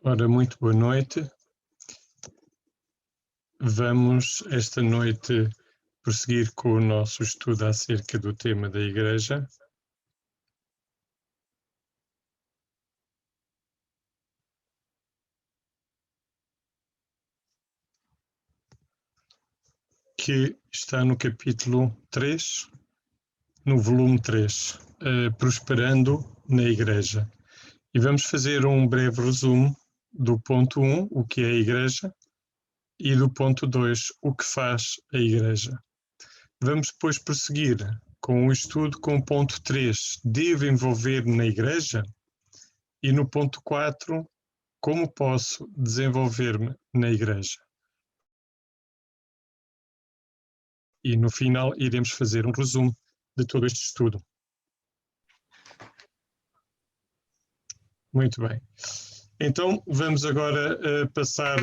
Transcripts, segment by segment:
Ora, muito boa noite. Vamos, esta noite, prosseguir com o nosso estudo acerca do tema da Igreja. Que está no capítulo 3, no volume 3, Prosperando na Igreja. E vamos fazer um breve resumo do ponto 1, o que é a Igreja, e do ponto 2, o que faz a Igreja. Vamos depois prosseguir com o estudo com o ponto 3, devo envolver-me na Igreja? E no ponto 4, como posso desenvolver-me na Igreja? E no final iremos fazer um resumo de todo este estudo. Muito bem. Então vamos agora passar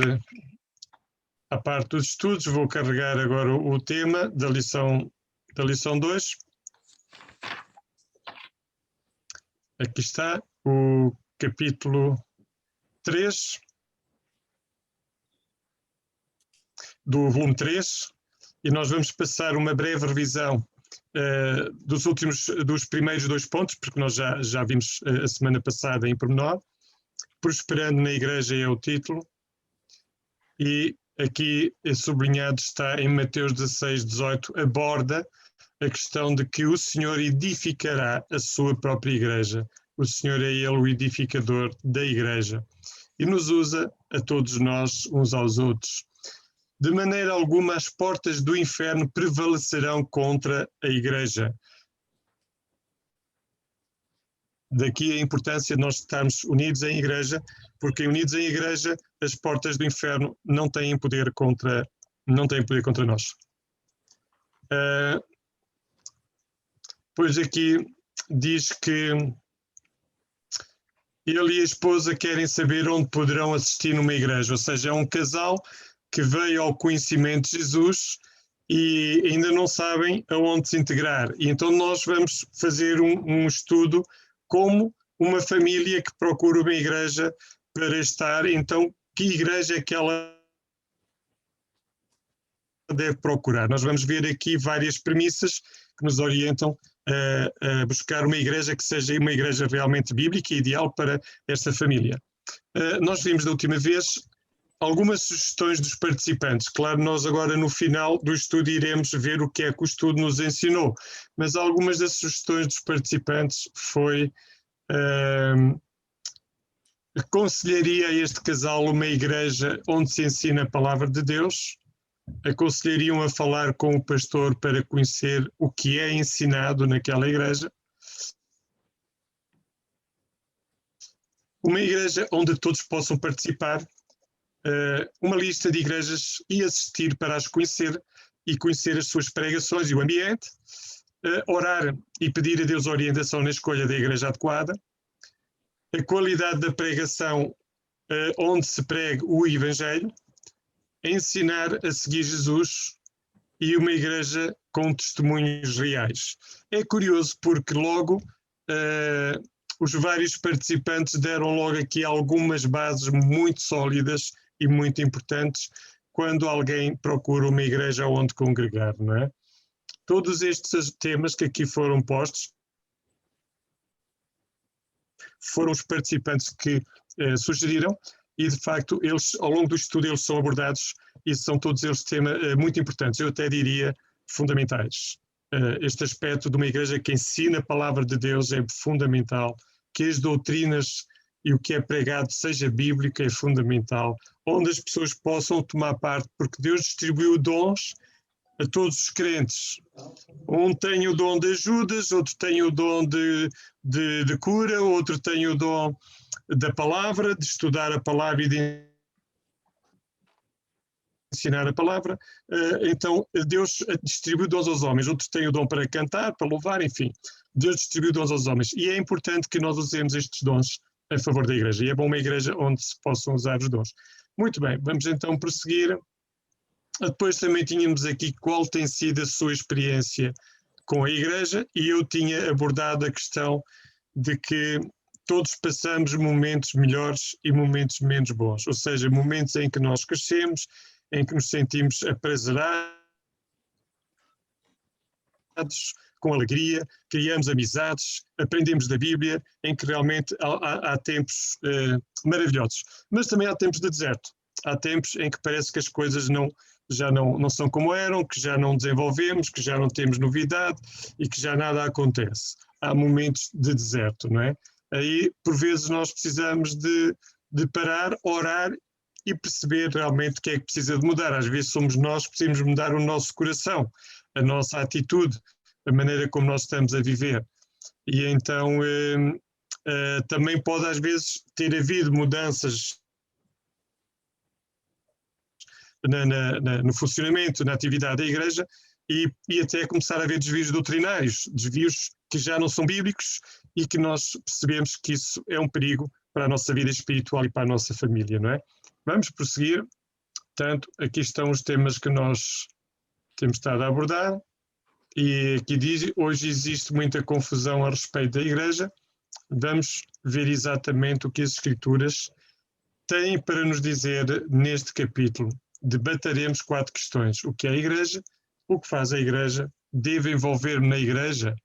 à parte dos estudos. Vou carregar agora o tema da lição 2. Aqui está o capítulo 3 do volume 3 e nós vamos passar uma breve revisão dos primeiros 2 pontos, porque nós já vimos a semana passada em pormenor. Prosperando na Igreja é o título, e aqui sublinhado está em Mateus 16:18, aborda a questão de que o Senhor edificará a sua própria Igreja. O Senhor é Ele o edificador da Igreja e nos usa a todos nós, uns aos outros. De maneira alguma as portas do inferno prevalecerão contra a Igreja. Daqui a importância de nós estarmos unidos em Igreja, porque unidos em Igreja as portas do inferno não têm poder contra nós. Pois aqui diz que ele e a esposa querem saber onde poderão assistir numa igreja, ou seja, é um casal que veio ao conhecimento de Jesus e ainda não sabem aonde se integrar. E então nós vamos fazer um estudo como uma família que procura uma igreja para estar. Então, que igreja é que ela deve procurar? Nós vamos ver aqui várias premissas que nos orientam a buscar uma igreja que seja uma igreja realmente bíblica e ideal para esta família. Nós vimos da última vez algumas sugestões dos participantes. Claro, nós agora no final do estudo iremos ver o que é que o estudo nos ensinou, mas algumas das sugestões dos participantes foi aconselharia a este casal uma igreja onde se ensina a palavra de Deus, aconselhariam a falar com o pastor para conhecer o que é ensinado naquela igreja, uma igreja onde todos possam participar, uma lista de igrejas e assistir para as conhecer e conhecer as suas pregações e o ambiente, orar e pedir a Deus orientação na escolha da igreja adequada, a qualidade da pregação onde se prega o Evangelho, ensinar a seguir Jesus e uma igreja com testemunhos reais. É curioso porque logo os vários participantes deram logo aqui algumas bases muito sólidas e muito importantes quando alguém procura uma igreja onde congregar, não é? Todos estes temas que aqui foram postos foram os participantes que sugeriram e, de facto, eles, ao longo do estudo, eles são abordados e são todos eles temas muito importantes, eu até diria fundamentais. Este aspecto de uma igreja que ensina a palavra de Deus é fundamental, que as doutrinas e o que é pregado seja bíblico é fundamental, onde as pessoas possam tomar parte, porque Deus distribuiu dons a todos os crentes. Um tem o dom de ajudas, outro tem o dom de cura, outro tem o dom da palavra, de estudar a palavra e de ensinar a palavra. Então Deus distribui dons aos homens, outros têm o dom para cantar, para louvar, enfim. Deus distribui dons aos homens e é importante que nós usemos estes dons a favor da igreja, e é bom uma igreja onde se possam usar os dons. Muito bem, vamos então prosseguir. Depois também tínhamos aqui qual tem sido a sua experiência com a igreja, e eu tinha abordado a questão de que todos passamos momentos melhores e momentos menos bons, ou seja, momentos em que nós crescemos, em que nos sentimos aprazerados, com alegria, criamos amizades, aprendemos da Bíblia, em que realmente há tempos maravilhosos. Mas também há tempos de deserto. Há tempos em que parece que as coisas já não são como eram, que já não desenvolvemos, que já não temos novidade e que já nada acontece. Há momentos de deserto, não é? Aí, por vezes, nós precisamos de parar, orar e perceber realmente o que é que precisa de mudar. Às vezes somos nós que precisamos mudar o nosso coração, a nossa atitude, a maneira como nós estamos a viver. E então também pode às vezes ter havido mudanças no funcionamento, na atividade da Igreja e até começar a haver desvios doutrinários, desvios que já não são bíblicos e que nós percebemos que isso é um perigo para a nossa vida espiritual e para a nossa família, não é? Vamos prosseguir. Portanto, aqui estão os temas que nós temos estado a abordar. E aqui diz, hoje existe muita confusão a respeito da Igreja. Vamos ver exatamente o que as Escrituras têm para nos dizer neste capítulo. Debateremos 4 questões. O que é a Igreja? O que faz a Igreja? Devo envolver-me na Igreja?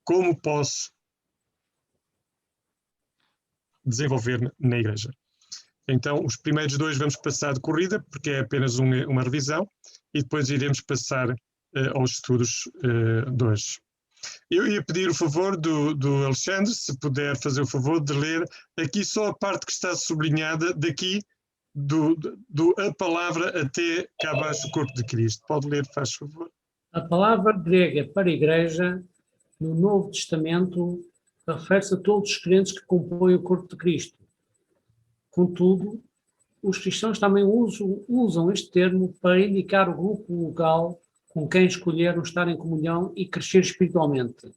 Como posso desenvolver-me na Igreja? Então, os primeiros 2 vamos passar de corrida, porque é apenas uma revisão, e depois iremos passar aos estudos de hoje. Eu ia pedir o favor do Alexandre, se puder fazer o favor de ler aqui só a parte que está sublinhada daqui, a palavra até cá abaixo, o corpo de Cristo. Pode ler, faz favor. A palavra grega para igreja, no Novo Testamento, refere-se a todos os crentes que compõem o corpo de Cristo. Contudo, os cristãos também usam este termo para indicar o grupo local com quem escolheram estar em comunhão e crescer espiritualmente.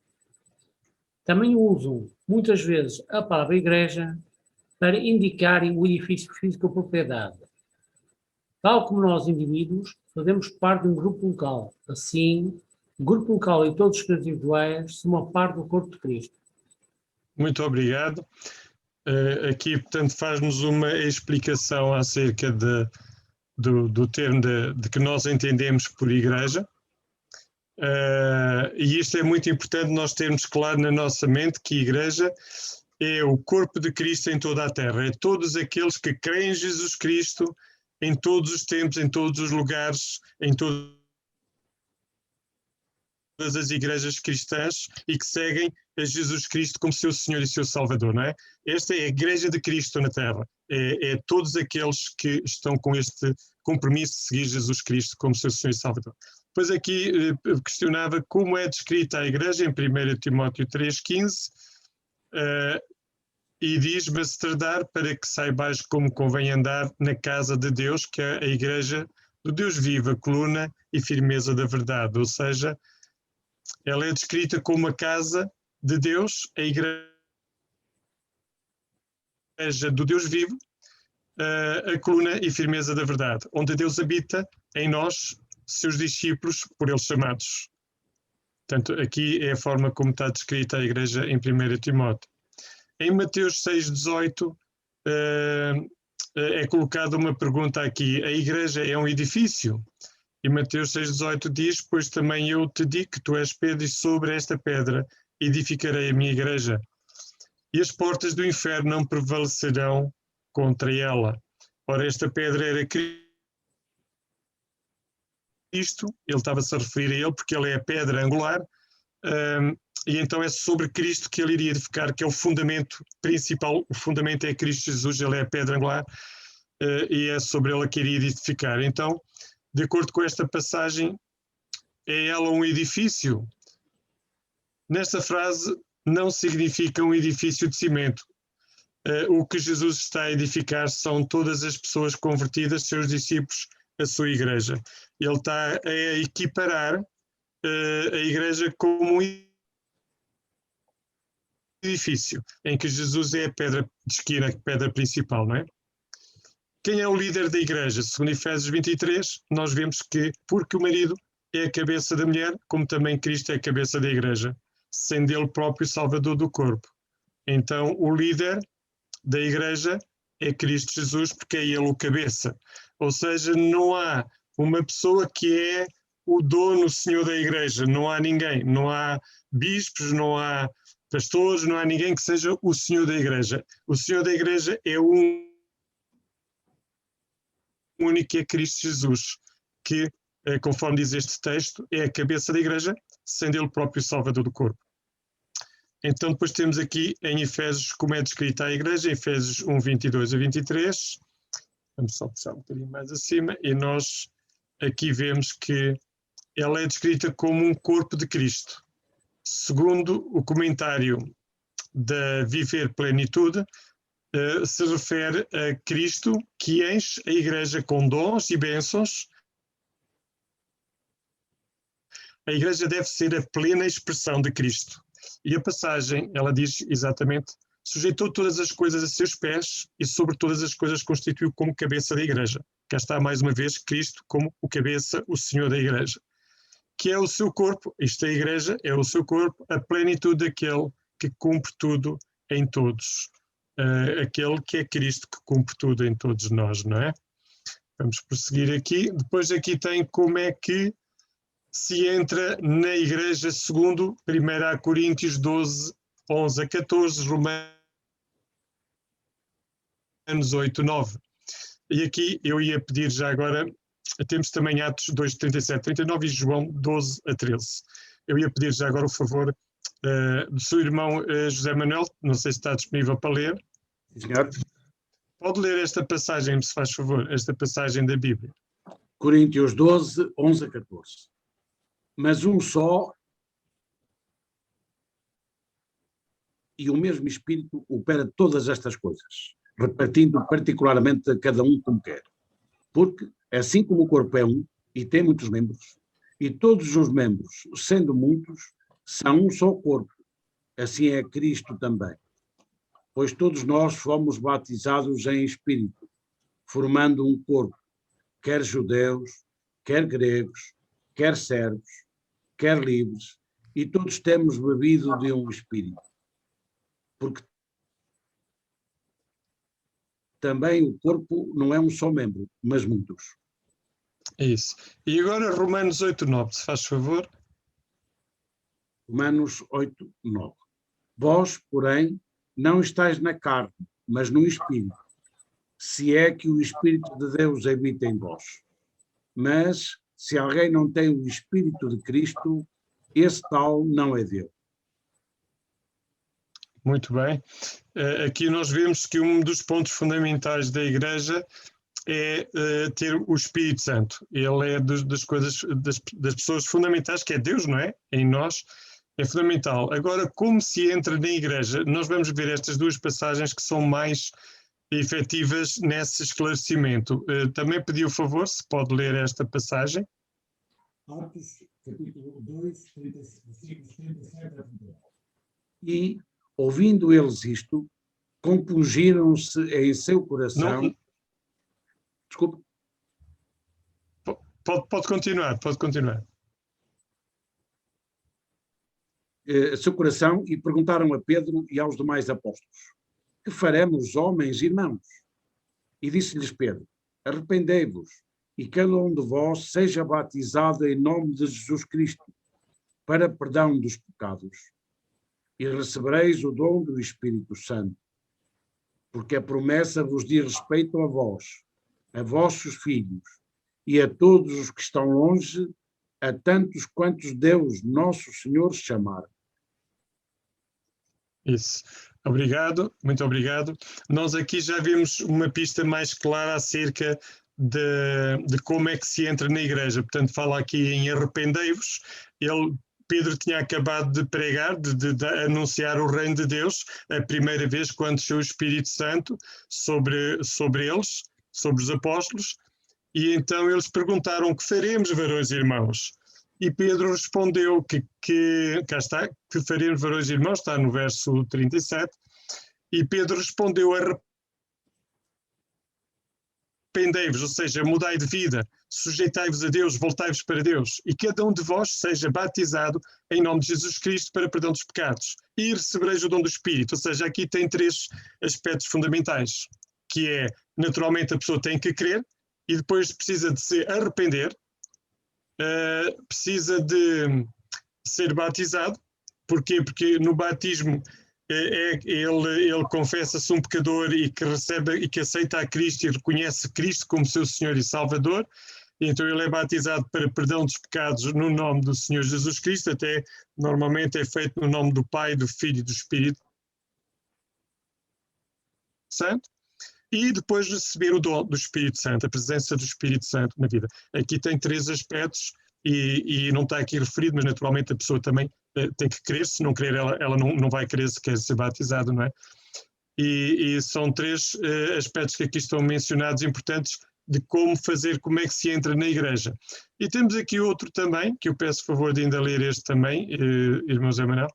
Também usam, muitas vezes, a palavra igreja para indicarem o edifício físico ou propriedade. Tal como nós, indivíduos, fazemos parte de um grupo local. Assim, o grupo local e todos os crentes individuais são uma parte do corpo de Cristo. Muito obrigado. Aqui, portanto, faz-nos uma explicação acerca do termo de que nós entendemos por igreja. E isto é muito importante nós termos claro na nossa mente que igreja é o corpo de Cristo em toda a terra. É todos aqueles que creem em Jesus Cristo em todos os tempos, em todos os lugares, em todas as igrejas cristãs e que seguem a Jesus Cristo como seu Senhor e seu Salvador, não é? Esta é a igreja de Cristo na terra. É todos aqueles que estão com este compromisso de seguir Jesus Cristo como seu Senhor e Salvador. Depois aqui questionava como é descrita a igreja em 1 Timóteo 3,15 e diz: mas tardar para que saibais como convém andar na casa de Deus, que é a igreja do Deus vivo, a coluna e firmeza da verdade. Ou seja, ela é descrita como a casa de Deus, a igreja do Deus vivo, a coluna e firmeza da verdade, onde Deus habita em nós, seus discípulos, por eles chamados. Portanto, aqui é a forma como está descrita a igreja em 1 Timóteo. Em Mateus 6,18 é colocada uma pergunta aqui: a igreja é um edifício? E Mateus 6,18 diz: pois também eu te digo que tu és Pedro e sobre esta pedra edificarei a minha igreja. E as portas do inferno não prevalecerão contra ela. Ora, esta pedra era Cristo, ele estava-se a referir a ele porque ele é a pedra angular, e então é sobre Cristo que ele iria edificar, que é o fundamento principal. O fundamento é Cristo Jesus, ele é a pedra angular, e é sobre ele que iria edificar. Então, de acordo com esta passagem, é ela um edifício? Nesta frase não significa um edifício de cimento. O que Jesus está a edificar são todas as pessoas convertidas, seus discípulos, a sua igreja. Ele está a equiparar a igreja como um edifício, em que Jesus é a pedra de esquina, a pedra principal, não é? Quem é o líder da igreja? Segundo Efésios 23, nós vemos que, porque o marido é a cabeça da mulher, como também Cristo é a cabeça da igreja, sendo ele próprio salvador do corpo. Então o líder da igreja é Cristo Jesus, porque é ele o cabeça. Ou seja, não há uma pessoa que é o dono, o senhor da igreja. Não há ninguém, não há bispos, não há pastores, não há ninguém que seja o senhor da igreja. O senhor da igreja é um único, que é Cristo Jesus, que, conforme diz este texto, é a cabeça da igreja, sendo ele próprio salvador do corpo. Então depois temos aqui em Efésios como é descrita a igreja, Efésios 1, 22 a 23. Vamos só puxar um bocadinho mais acima e nós aqui vemos que ela é descrita como um corpo de Cristo. Segundo o comentário da Viver Plenitude, se refere a Cristo que enche a igreja com dons e bênçãos. A igreja deve ser a plena expressão de Cristo. E a passagem, ela diz exatamente: sujeitou todas as coisas a seus pés e sobre todas as coisas constituiu como cabeça da igreja. Cá está mais uma vez Cristo como o cabeça, o Senhor da igreja. Que é o seu corpo, isto é a igreja, é o seu corpo, a plenitude daquele que cumpre tudo em todos. Aquele que é Cristo que cumpre tudo em todos nós, não é? Vamos prosseguir aqui. Depois aqui tem como é que se entra na igreja segundo 1 Coríntios 12, 11 a 14, Romanos 8, 9. E aqui eu ia pedir já agora, temos também Atos 2, 37, 39 e João 12 a 13. Eu ia pedir já agora o favor do seu irmão José Manuel, não sei se está disponível para ler. Sim, senhor. Pode ler esta passagem, se faz favor, esta passagem da Bíblia. Coríntios 12, 11 a 14. Mas um só e o mesmo Espírito opera todas estas coisas, repartindo particularmente a cada um como quer. Porque, assim como o corpo é um e tem muitos membros, e todos os membros, sendo muitos, são um só corpo, assim é Cristo também. Pois todos nós fomos batizados em Espírito, formando um corpo, quer judeus, quer gregos, quer servos, quer livres, e todos temos bebido de um Espírito. Porque também o corpo não é um só membro, mas muitos. É isso. E agora Romanos 8, 9, se faz favor. Romanos 8, 9. Vós, porém, não estáis na carne, mas no Espírito, se é que o Espírito de Deus habita em vós. Mas, se alguém não tem o Espírito de Cristo, esse tal não é dele. Muito bem. Aqui nós vemos que um dos pontos fundamentais da Igreja é ter o Espírito Santo. Ele é das coisas, das pessoas fundamentais, que é Deus, não é? Em nós, é fundamental. Agora, como se entra na Igreja? Nós vamos ver estas duas passagens que são mais efetivas nesse esclarecimento. Também pedi o favor, se pode ler esta passagem. Atos, capítulo 2, 37 a 39. E, ouvindo eles isto, compungiram-se em seu coração... Não. Desculpe. Pode continuar, pode continuar. Seu coração, e perguntaram a Pedro e aos demais apóstolos: que faremos, homens, irmãos? E disse-lhes Pedro: arrependei-vos, e cada um de vós seja batizado em nome de Jesus Cristo, para perdão dos pecados, e recebereis o dom do Espírito Santo, porque a promessa vos diz respeito a vós, a vossos filhos, e a todos os que estão longe, a tantos quantos Deus, nosso Senhor, chamar. Isso. Obrigado, muito obrigado. Nós aqui já vimos uma pista mais clara acerca de como é que se entra na igreja. Portanto, fala aqui em arrependei-vos. Pedro tinha acabado de pregar, de anunciar o reino de Deus, a primeira vez quando desceu o Espírito Santo sobre eles, sobre os apóstolos, e então eles perguntaram: que faremos, varões e irmãos? E Pedro respondeu cá está, que faremos, varões e irmãos, está no verso 37, e Pedro respondeu: arrependei-vos, ou seja, mudai de vida, sujeitai-vos a Deus, voltai-vos para Deus, e cada um de vós seja batizado em nome de Jesus Cristo para perdão dos pecados, e recebereis o dom do Espírito. Ou seja, aqui tem 3 aspectos fundamentais, que é, naturalmente, a pessoa tem que crer, e depois precisa de se arrepender, precisa de ser batizado. Porquê? Porque no batismo ele confessa-se um pecador e que recebe e que aceita a Cristo e reconhece Cristo como seu Senhor e Salvador. E então ele é batizado para perdão dos pecados no nome do Senhor Jesus Cristo, até normalmente é feito no nome do Pai, do Filho e do Espírito Santo. E depois receber o dom do Espírito Santo, a presença do Espírito Santo na vida. Aqui tem 3 aspectos e não está aqui referido, mas naturalmente a pessoa também tem que crer. Se não crer, ela não vai querer sequer ser batizada, não é? E são 3 aspectos que aqui estão mencionados importantes de como fazer, como é que se entra na igreja. E temos aqui outro também, que eu peço favor de ainda ler este também, irmão Zé Manuel.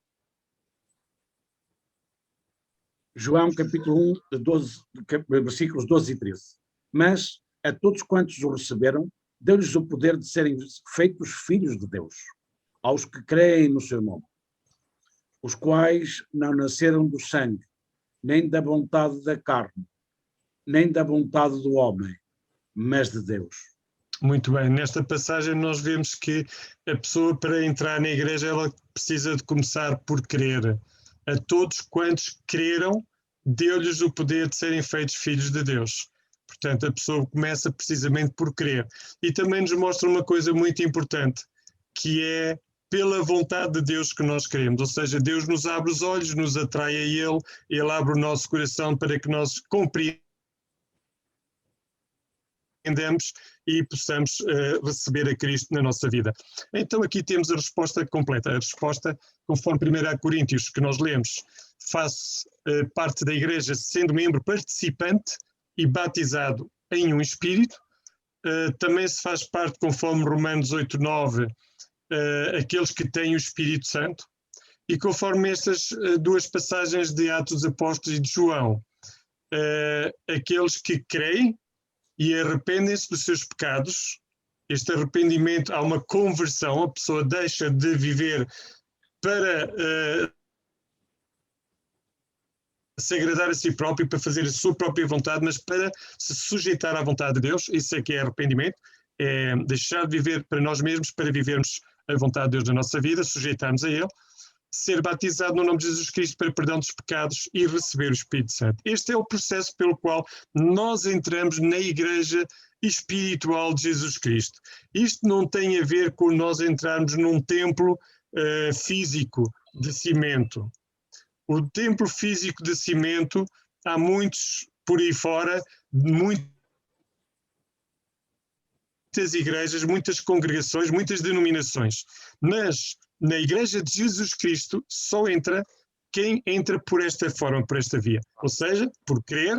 João capítulo 1, 12, versículos 12 e 13. Mas a todos quantos o receberam, deu-lhes o poder de serem feitos filhos de Deus, aos que creem no seu nome, os quais não nasceram do sangue, nem da vontade da carne, nem da vontade do homem, mas de Deus. Muito bem, nesta passagem nós vemos que a pessoa, para entrar na igreja, ela precisa de começar por crer. A todos quantos creram, deu-lhes o poder de serem feitos filhos de Deus. Portanto, a pessoa começa precisamente por crer. E também nos mostra uma coisa muito importante, que é pela vontade de Deus que nós queremos. Ou seja, Deus nos abre os olhos, nos atrai a Ele abre o nosso coração para que nós compreendamos e possamos receber a Cristo na nossa vida. Então aqui temos a resposta completa. A resposta, conforme 1 Coríntios, que nós lemos, faz parte da igreja sendo membro participante e batizado em um Espírito. Também se faz parte, conforme Romanos 8:9, aqueles que têm o Espírito Santo. E conforme estas 2 passagens de Atos dos Apóstolos e de João, aqueles que creem e arrependem-se dos seus pecados. Este arrependimento, há uma conversão, a pessoa deixa de viver para se agradar a si próprio, para fazer a sua própria vontade, mas para se sujeitar à vontade de Deus. Isso é que é arrependimento, é deixar de viver para nós mesmos, para vivermos a vontade de Deus na nossa vida, sujeitarmos a Ele, ser batizado no nome de Jesus Cristo para perdão dos pecados e receber o Espírito Santo. Este é o processo pelo qual nós entramos na igreja espiritual de Jesus Cristo. Isto não tem a ver com nós entrarmos num templo físico de cimento. O templo físico de cimento, há muitos por aí fora, muitas igrejas, muitas congregações, muitas denominações, mas na igreja de Jesus Cristo só entra quem entra por esta forma, por esta via, ou seja, por crer.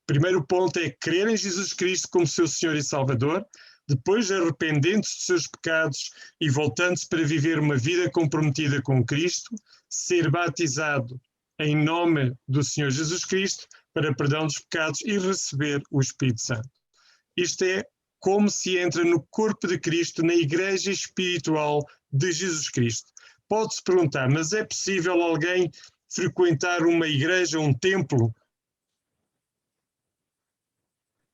Primeiro ponto é crer em Jesus Cristo como seu Senhor e Salvador, depois arrependendo-se dos seus pecados e voltando-se para viver uma vida comprometida com Cristo, ser batizado em nome do Senhor Jesus Cristo para perdão dos pecados e receber o Espírito Santo. Isto é como se entra no corpo de Cristo, na igreja espiritual de Jesus Cristo. Pode-se perguntar, mas é possível alguém frequentar uma igreja, um templo?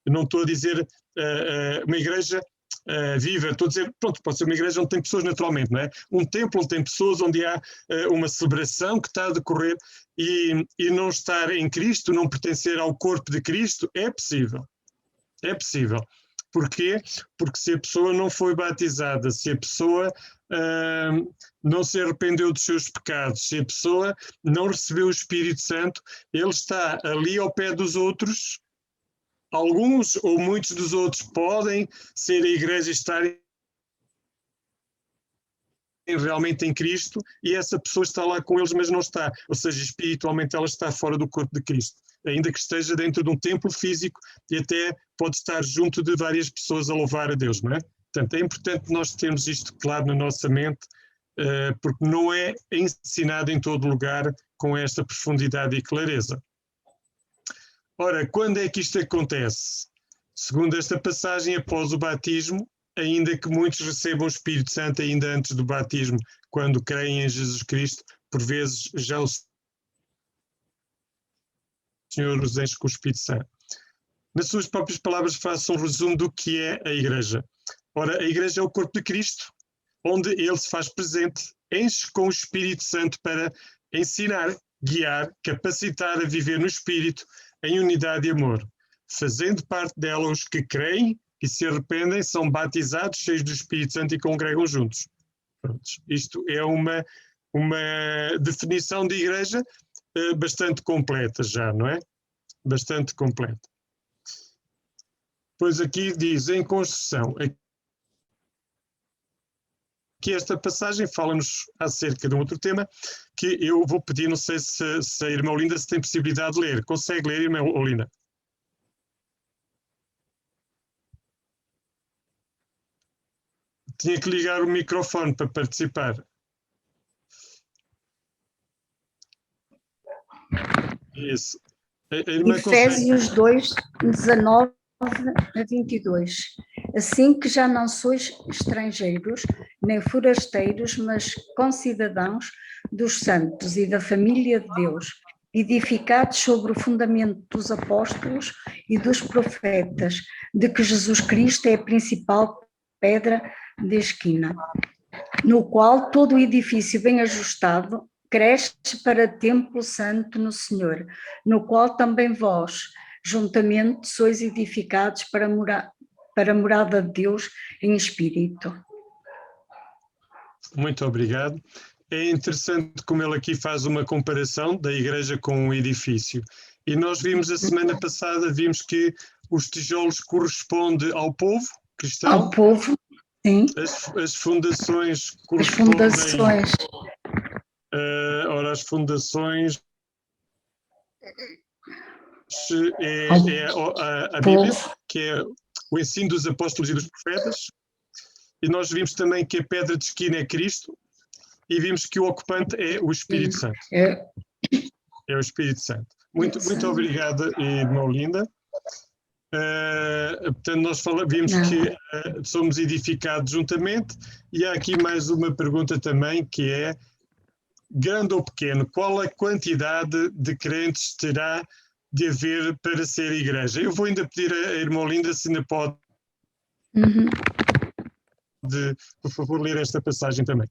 Eu não estou a dizer uma igreja viva, estou a dizer, pronto, pode ser uma igreja onde tem pessoas naturalmente, não é? Um templo onde tem pessoas, onde há uma celebração que está a decorrer e não estar em Cristo, não pertencer ao corpo de Cristo, é possível. É possível. Porquê? Porque se a pessoa não foi batizada, se a pessoa não se arrependeu dos seus pecados, se a pessoa não recebeu o Espírito Santo, ele está ali ao pé dos outros. Alguns ou muitos dos outros podem ser a igreja e estarem realmente em Cristo e essa pessoa está lá com eles, mas não está. Ou seja, espiritualmente ela está fora do corpo de Cristo, ainda que esteja dentro de um templo físico e até pode estar junto de várias pessoas a louvar a Deus, não é? Portanto, é importante nós termos isto claro na nossa mente, porque não é ensinado em todo lugar com esta profundidade e clareza. Ora, quando é que isto acontece? Segundo esta passagem, após o batismo, ainda que muitos recebam o Espírito Santo ainda antes do batismo, quando creem em Jesus Cristo, por vezes já o Senhor os enche com o Espírito Santo. Nas suas próprias palavras, faça um resumo do que é a Igreja. Ora, a Igreja é o corpo de Cristo, onde ele se faz presente, enche com o Espírito Santo para ensinar, guiar, capacitar a viver no Espírito, em unidade e amor. Fazendo parte dela, os que creem e se arrependem são batizados, cheios do Espírito Santo e congregam juntos. Pronto. Isto é uma definição de igreja bastante completa já, não é? Bastante completa. Pois aqui diz, em construção, que esta passagem fala-nos acerca de um outro tema que eu vou pedir, não sei se a irmã Olinda se tem possibilidade de ler. Consegue ler, irmã Olinda? Tinha que ligar o microfone para participar. Isso. A irmã Efésios 2, 19 a 22. Assim que já não sois estrangeiros, nem forasteiros, mas concidadãos dos santos e da família de Deus, edificados sobre o fundamento dos apóstolos e dos profetas, de que Jesus Cristo é a principal pedra de esquina, no qual todo o edifício bem ajustado cresce para templo santo no Senhor, no qual também vós, juntamente, sois edificados para a morada de Deus em espírito. Muito obrigado. É interessante como ele aqui faz uma comparação da igreja com um edifício. E nós vimos a semana passada, vimos que os tijolos correspondem ao povo cristão. Ao povo, sim. As fundações correspondem... As fundações. Ora, as fundações... a Bíblia, que é o ensino dos apóstolos e dos profetas. E nós vimos também que a pedra de esquina é Cristo. E vimos que o ocupante é o Espírito Santo. É o Espírito Santo. Muito obrigada, irmã Olinda. Portanto, nós vimos que somos edificados juntamente. E há aqui mais uma pergunta também, que é, grande ou pequeno, qual a quantidade de crentes terá de haver para ser igreja? Eu vou ainda pedir à irmã Olinda se ainda pode, por favor, ler esta passagem também.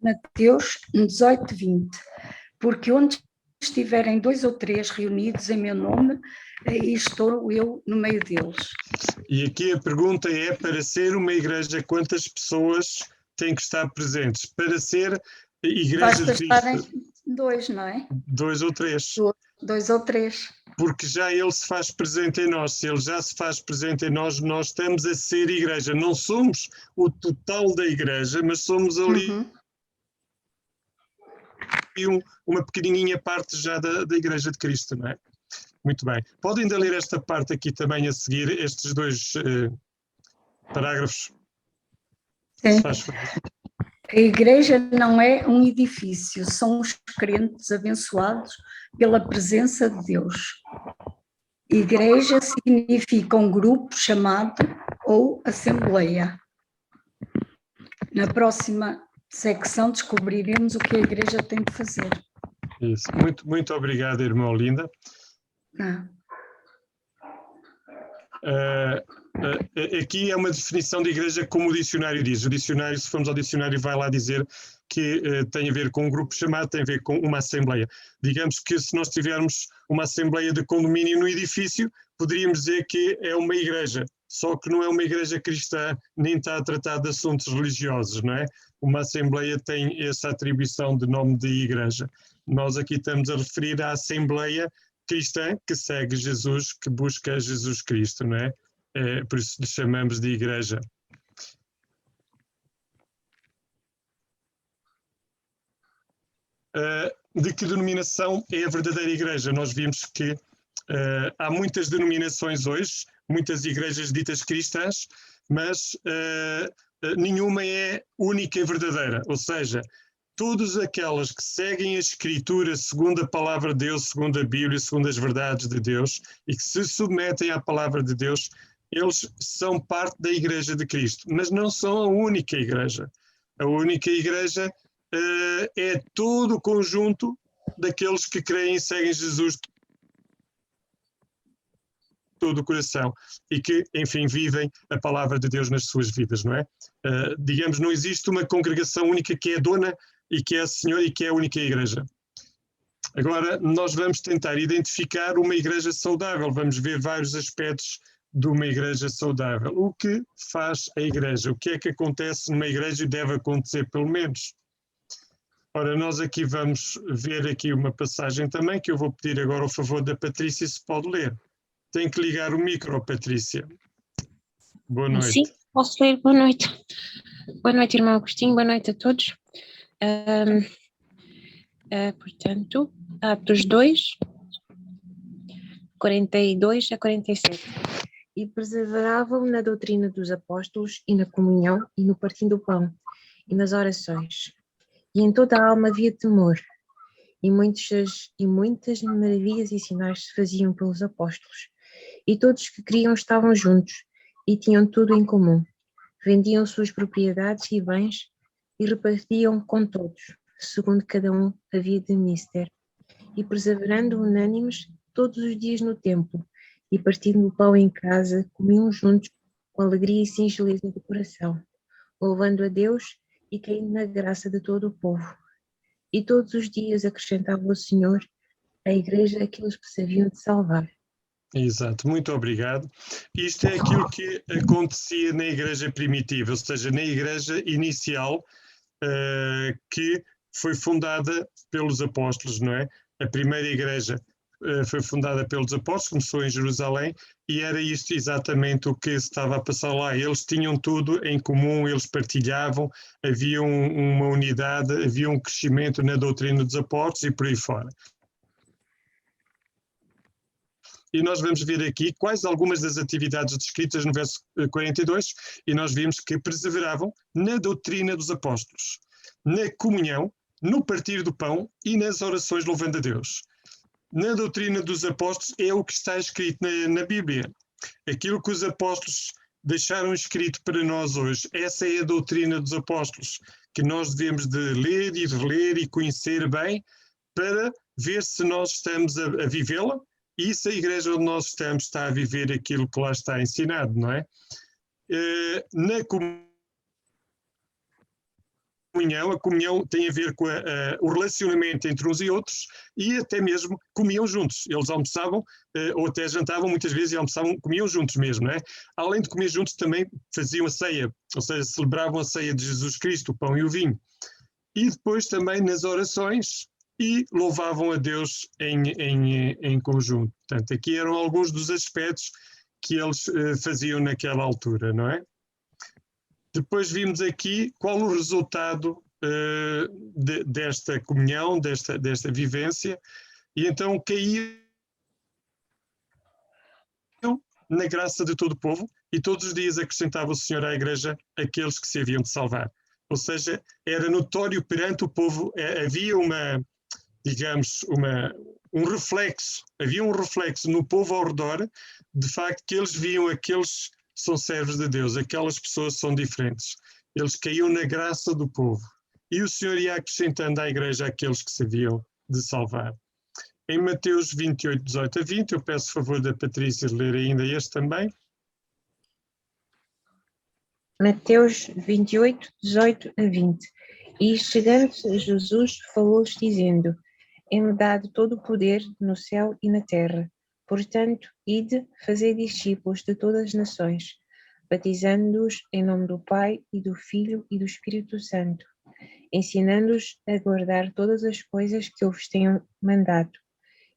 Mateus 18, 20. Porque onde estiverem 2 ou 3 reunidos em meu nome, aí estou eu no meio deles. E aqui a pergunta é, para ser uma igreja, quantas pessoas têm que estar presentes? Para ser igreja de Cristo? Basta estarem 2, não é? 2 ou 3. 2 ou 3. Porque já ele se faz presente em nós. Se ele já se faz presente em nós, nós estamos a ser igreja. Não somos o total da igreja, mas somos ali uma pequenininha parte já da Igreja de Cristo, não é? Muito bem. Podem ainda ler esta parte aqui também a seguir, estes 2 parágrafos? Sim. A igreja não é um edifício, são os crentes abençoados pela presença de Deus. Igreja significa um grupo chamado ou assembleia. Na próxima secção descobriremos o que a igreja tem de fazer. Isso. Muito obrigado, irmã Olinda. Aqui é uma definição de igreja como o dicionário diz. O dicionário, se formos ao dicionário, vai lá dizer que tem a ver com um grupo chamado, tem a ver com uma assembleia. Digamos que se nós tivermos uma assembleia de condomínio no edifício, poderíamos dizer que é uma igreja, só que não é uma igreja cristã, nem está a tratar de assuntos religiosos, não é? Uma assembleia tem essa atribuição de nome de igreja. Nós aqui estamos a referir à assembleia cristã que segue Jesus, que busca Jesus Cristo, não é? Por isso lhe chamamos de igreja. De que denominação é a verdadeira igreja? Nós vimos que há muitas denominações hoje, muitas igrejas ditas cristãs, mas nenhuma é única e verdadeira, ou seja, todas aquelas que seguem a Escritura segundo a palavra de Deus, segundo a Bíblia, segundo as verdades de Deus, e que se submetem à palavra de Deus, eles são parte da Igreja de Cristo, mas não são a única igreja. A única igreja é todo o conjunto daqueles que creem e seguem Jesus de todo o coração e que, enfim, vivem a palavra de Deus nas suas vidas, não é? Digamos, não existe uma congregação única que é a dona e que é a Senhora e que é a única igreja. Agora, nós vamos tentar identificar uma igreja saudável, vamos ver vários aspectos de uma igreja saudável. O que faz a igreja? O que é que acontece numa igreja e deve acontecer, pelo menos? Ora, nós aqui vamos ver aqui uma passagem também, que eu vou pedir agora o favor da Patrícia, se pode ler. Tem que ligar o micro, Patrícia. Boa noite. Sim, posso ler. Boa noite. Boa noite, irmão Agostinho. Boa noite a todos. Portanto, Atos 2, 42 a 47. E perseveravam na doutrina dos apóstolos e na comunhão e no partir do pão e nas orações. E em toda a alma havia temor. E muitas maravilhas e sinais se faziam pelos apóstolos. E todos que criam estavam juntos e tinham tudo em comum. Vendiam suas propriedades e bens e repartiam com todos, segundo cada um havia de menester. E perseverando unânimes todos os dias no templo, e partindo o pão em casa, comiam juntos com alegria e singeleza de coração, louvando a Deus e caindo na graça de todo o povo. E todos os dias acrescentava o Senhor à igreja aqueles que se haviam de salvar. Exato, muito obrigado. Isto é aquilo que acontecia na igreja primitiva, ou seja, na igreja inicial, que foi fundada pelos apóstolos, não é? A primeira igreja foi fundada pelos apóstolos, começou em Jerusalém, e era isto exatamente o que estava a passar lá. Eles tinham tudo em comum, eles partilhavam, havia uma unidade, havia um crescimento na doutrina dos apóstolos e por aí fora. E nós vamos ver aqui quais algumas das atividades descritas no verso 42, e nós vimos que perseveravam na doutrina dos apóstolos, na comunhão, no partir do pão e nas orações louvando a Deus. Na doutrina dos apóstolos é o que está escrito na Bíblia. Aquilo que os apóstolos deixaram escrito para nós hoje, essa é a doutrina dos apóstolos, que nós devemos de ler e reler e conhecer bem para ver se nós estamos a vivê-la e se a igreja onde nós estamos está a viver aquilo que lá está ensinado, não é? Na comunhão, a comunhão tem a ver com o relacionamento entre uns e outros, e até mesmo comiam juntos. Eles almoçavam, ou até jantavam muitas vezes e almoçavam, comiam juntos mesmo, não é? Além de comer juntos também faziam a ceia, ou seja, celebravam a ceia de Jesus Cristo, o pão e o vinho. E depois também nas orações, e louvavam a Deus em conjunto. Portanto, aqui eram alguns dos aspectos que eles faziam naquela altura, não é? Depois vimos aqui qual o resultado desta comunhão, desta vivência, e então caíram na graça de todo o povo, e todos os dias acrescentava o Senhor à igreja aqueles que se haviam de salvar. Ou seja, era notório perante o povo, havia um reflexo, havia um reflexo no povo ao redor, de facto que eles viam aqueles são servos de Deus, aquelas pessoas são diferentes. Eles caíam na graça do povo. E o Senhor ia acrescentando à igreja aqueles que se haviam de salvar. Em Mateus 28, 18 a 20, eu peço o favor da Patrícia de ler ainda este também. Mateus 28, 18 a 20. E chegando-se a Jesus, falou-lhes dizendo: É-me dado todo o poder no céu e na terra. Portanto, ide, fazei discípulos de todas as nações, batizando-os em nome do Pai e do Filho e do Espírito Santo, ensinando-os a guardar todas as coisas que eu vos tenho mandado.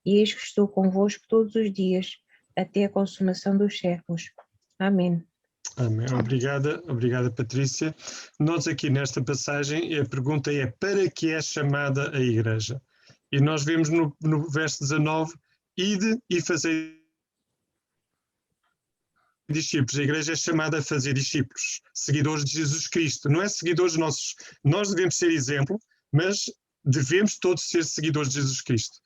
E eis que estou convosco todos os dias, até a consumação dos séculos. Amém. Amém. Obrigada, Patrícia. Nós aqui nesta passagem, a pergunta é: para que é chamada a igreja? E nós vemos no verso 19, ide e fazei discípulos. A igreja é chamada a fazer discípulos, seguidores de Jesus Cristo. Não é seguidores nossos. Nós devemos ser exemplo, mas devemos todos ser seguidores de Jesus Cristo.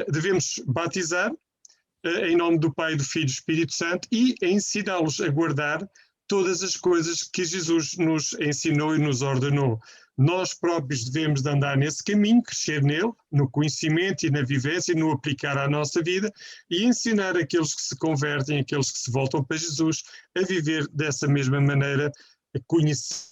Devemos batizar em nome do Pai, do Filho e do Espírito Santo e ensiná-los a guardar todas as coisas que Jesus nos ensinou e nos ordenou. Nós próprios devemos de andar nesse caminho, crescer nele, no conhecimento e na vivência, e no aplicar à nossa vida, e ensinar aqueles que se convertem, aqueles que se voltam para Jesus, a viver dessa mesma maneira, conhecendo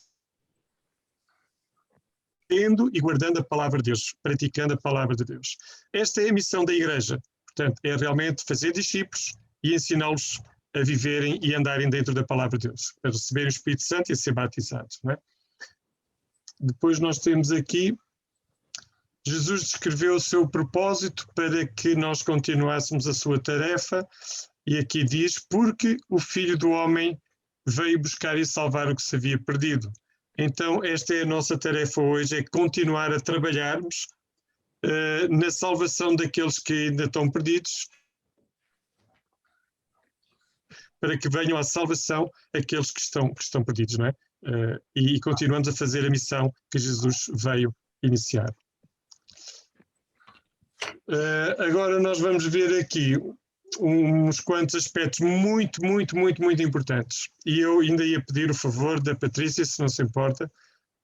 e guardando a palavra de Deus, praticando a palavra de Deus. Esta é a missão da Igreja. Portanto, é realmente fazer discípulos e ensiná-los a viverem e andarem dentro da palavra de Deus, a receberem o Espírito Santo e a ser batizados, não é? Depois nós temos aqui, Jesus descreveu o seu propósito para que nós continuássemos a sua tarefa, e aqui diz, porque o Filho do Homem veio buscar e salvar o que se havia perdido. Então esta é a nossa tarefa hoje, é continuar a trabalharmos na salvação daqueles que ainda estão perdidos, para que venham à salvação aqueles que estão perdidos, não é? E continuamos a fazer a missão que Jesus veio iniciar. Agora nós vamos ver aqui uns quantos aspectos muito importantes. E eu ainda ia pedir o favor da Patrícia, se não se importa,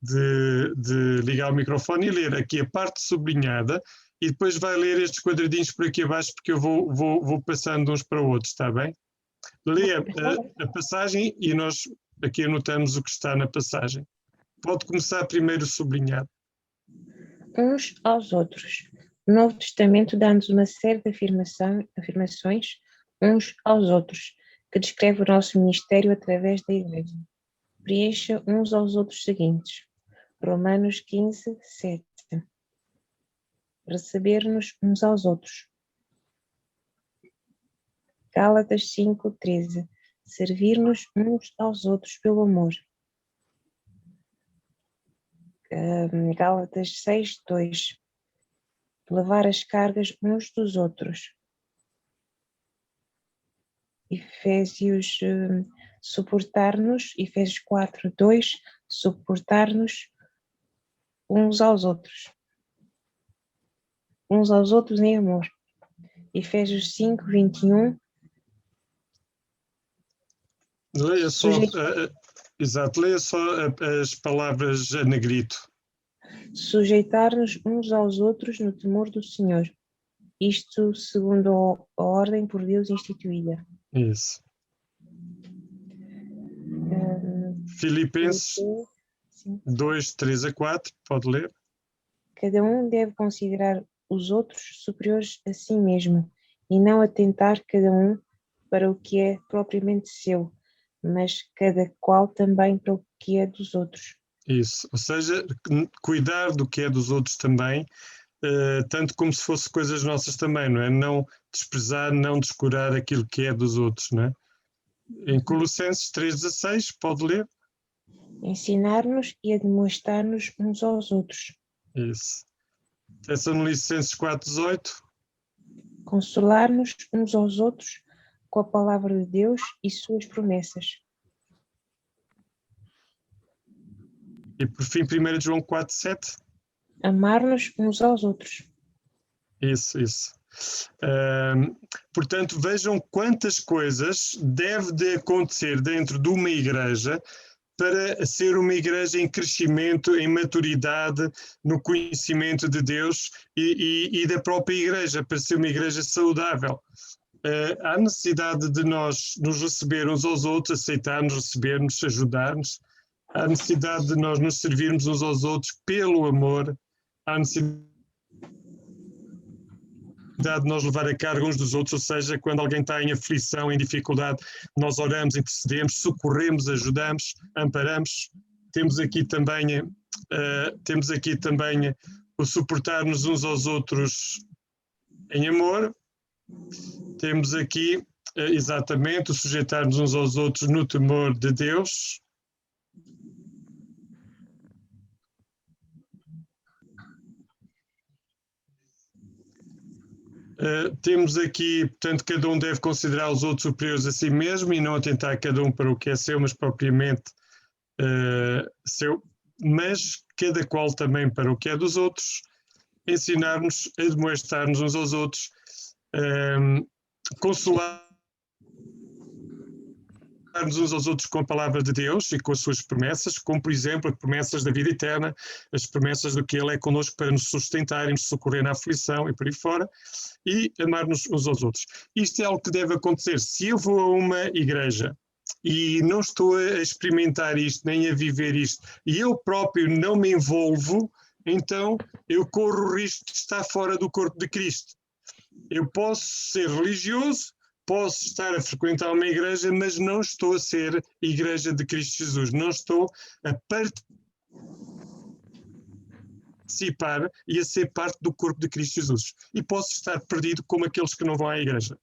de ligar o microfone e ler aqui a parte sublinhada e depois vai ler estes quadradinhos por aqui abaixo, porque eu vou passando uns para outros, está bem? Lê a passagem e nós aqui anotamos o que está na passagem. Pode começar primeiro sublinhado. Uns aos outros. O Novo Testamento dá-nos uma série de afirmações uns aos outros, que descreve o nosso ministério através da Igreja. Preencha uns aos outros seguintes. Romanos 15, 7. Receber-nos uns aos outros. Gálatas 5, 13. Servir-nos uns aos outros pelo amor. Gálatas 6, 2. Levar as cargas uns dos outros. Efésios, suportar-nos, Efésios 4, 2. Suportar-nos uns aos outros. Uns aos outros em amor. Efésios 5, 21. Leia só, exato, leia só as palavras a negrito. Sujeitar-nos uns aos outros no temor do Senhor. Isto segundo a ordem por Deus instituída. Isso. Filipenses 2, 3 a 4, pode ler. Cada um deve considerar os outros superiores a si mesmo e não atentar cada um para o que é propriamente seu, mas cada qual também para o que é dos outros. Isso, ou seja, cuidar do que é dos outros também, tanto como se fosse coisas nossas também, não é? Não desprezar, não descurar aquilo que é dos outros, não é? Em Colossenses 3,16, pode ler? Ensinar-nos e admoestar-nos uns aos outros. Isso. Tessalonicenses 4,18. Consolar-nos uns aos outros com a palavra de Deus e suas promessas. E por fim, 1 João 4,7. Amar-nos uns aos outros. Isso. Portanto, vejam quantas coisas deve de acontecer dentro de uma igreja para ser uma igreja em crescimento, em maturidade, no conhecimento de Deus e da própria igreja, para ser uma igreja saudável. Há necessidade de nós nos receber uns aos outros, aceitar-nos, receber-nos, ajudar-nos. Há necessidade de nós nos servirmos uns aos outros pelo amor. Há necessidade de nós levar a carga uns dos outros, ou seja, quando alguém está em aflição, em dificuldade, nós oramos, intercedemos, socorremos, ajudamos, amparamos. Temos aqui também o suportar-nos uns aos outros em amor. Temos aqui, exatamente, o sujeitar-nos uns aos outros no temor de Deus. Temos aqui, portanto, cada um deve considerar os outros superiores a si mesmo e não atentar cada um para o que é seu, mas propriamente seu, mas cada qual também para o que é dos outros, ensinar-nos, admoestar-nos uns aos outros, consolar-nos uns aos outros com a palavra de Deus e com as suas promessas, como por exemplo as promessas da vida eterna, as promessas do que Ele é connosco para nos sustentar e nos socorrer na aflição e por aí fora, e amar-nos uns aos outros. Isto é algo que deve acontecer. Se eu vou a uma igreja e não estou a experimentar isto, nem a viver isto, e eu próprio não me envolvo, então eu corro o risco de estar fora do corpo de Cristo. Eu posso ser religioso, posso estar a frequentar uma igreja, mas não estou a ser igreja de Cristo Jesus, não estou a participar e a ser parte do corpo de Cristo Jesus. E posso estar perdido como aqueles que não vão à igreja.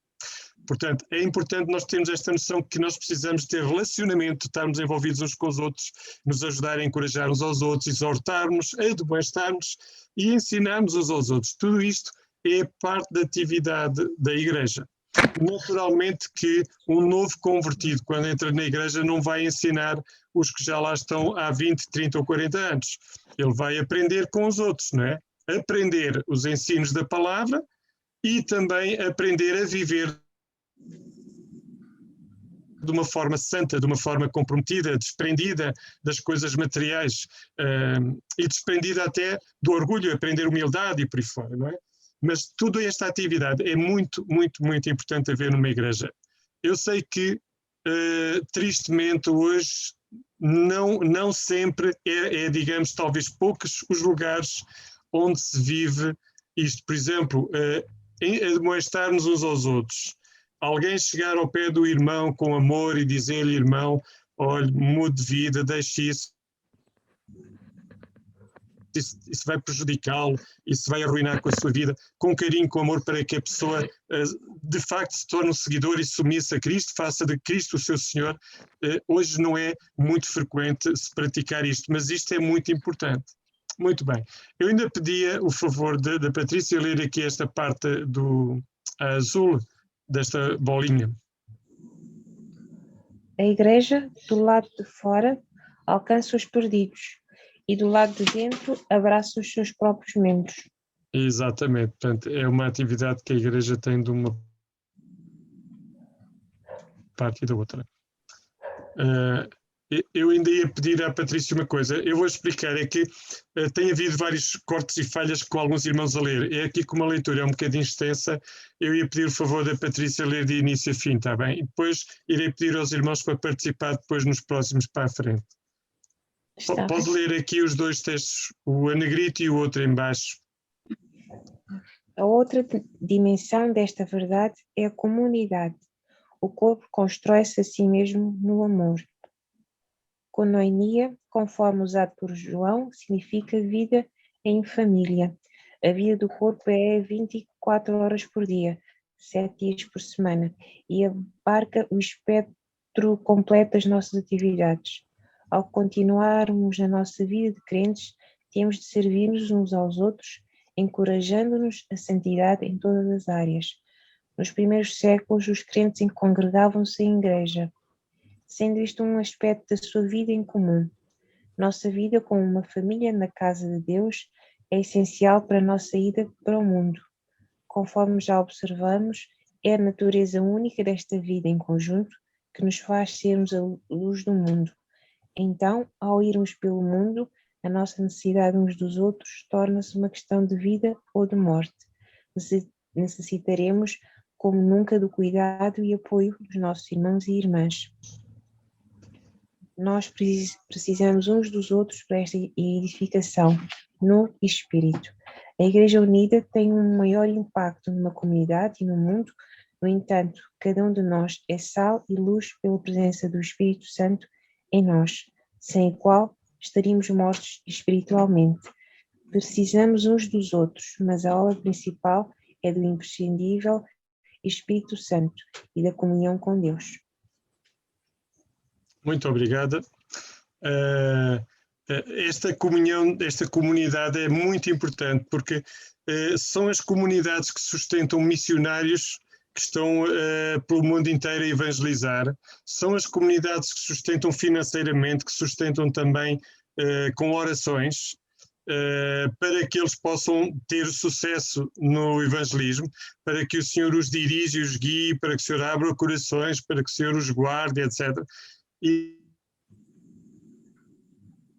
Portanto, é importante nós termos esta noção que nós precisamos ter relacionamento, estarmos envolvidos uns com os outros, nos ajudar a encorajar uns aos outros, exortarmos, admoestarmos e ensinarmos uns aos outros. Tudo isto é parte da atividade da igreja. Naturalmente que um novo convertido, quando entra na igreja, não vai ensinar os que já lá estão há 20, 30 ou 40 anos. Ele vai aprender com os outros, não é? Aprender os ensinos da palavra e também aprender a viver de uma forma santa, de uma forma comprometida, desprendida das coisas materiais e desprendida até do orgulho, aprender humildade e por aí fora, não é? Mas toda esta atividade é muito, muito, muito importante haver numa igreja. Eu sei que, tristemente, hoje não sempre digamos, talvez poucos os lugares onde se vive isto. Por exemplo, admoestar-nos uns aos outros. Alguém chegar ao pé do irmão com amor e dizer-lhe, irmão, olha, mude de vida, deixe isso. Isso vai prejudicá-lo, isso vai arruinar com a sua vida, com carinho, com amor, para que a pessoa de facto se torne um seguidor e submissa a Cristo, faça de Cristo o seu Senhor. Hoje não é muito frequente se praticar isto, mas isto é muito importante. Muito bem. Eu ainda pedia o favor da Patrícia ler aqui esta parte do azul, desta bolinha. A igreja, do lado de fora, alcança os perdidos e do lado de dentro abraça os seus próprios membros. Exatamente. Portanto, é uma atividade que a igreja tem de uma parte e da outra. Eu ainda ia pedir à Patrícia uma coisa. Eu vou explicar, é que tem havido vários cortes e falhas com alguns irmãos a ler. É aqui que uma leitura é um bocadinho extensa. Eu ia pedir o favor da Patrícia ler de início a fim, está bem? E depois irei pedir aos irmãos para participar depois nos próximos para a frente. Pode ler aqui os dois textos, o a negrito e o outro em baixo. A outra dimensão desta verdade é a comunidade. O corpo constrói-se a si mesmo no amor. Koinonia, conforme usado por João, significa vida em família. A vida do corpo é 24 horas por dia, 7 dias por semana, e abarca o espectro completo das nossas atividades. Ao continuarmos na nossa vida de crentes, temos de servir-nos uns aos outros, encorajando-nos a santidade em todas as áreas. Nos primeiros séculos, os crentes congregavam-se em igreja, sendo isto um aspecto da sua vida em comum. Nossa vida como uma família na casa de Deus é essencial para a nossa ida para o mundo. Conforme já observamos, é a natureza única desta vida em conjunto que nos faz sermos a luz do mundo. Então, ao irmos pelo mundo, a nossa necessidade uns dos outros torna-se uma questão de vida ou de morte. Necessitaremos, como nunca, do cuidado e apoio dos nossos irmãos e irmãs. Nós precisamos uns dos outros para esta edificação no espírito. A Igreja Unida tem um maior impacto numa comunidade e no mundo. No entanto, cada um de nós é sal e luz pela presença do Espírito Santo em nós, sem o qual estaríamos mortos espiritualmente. Precisamos uns dos outros, mas a obra principal é do imprescindível Espírito Santo e da comunhão com Deus. Muito obrigada. Esta comunhão, esta comunidade é muito importante porque são as comunidades que sustentam missionários que estão pelo mundo inteiro a evangelizar, são as comunidades que sustentam financeiramente, que sustentam também com orações, para que eles possam ter sucesso no evangelismo, para que o Senhor os dirija e os guie, para que o Senhor abra corações, para que o Senhor os guarde, etc. E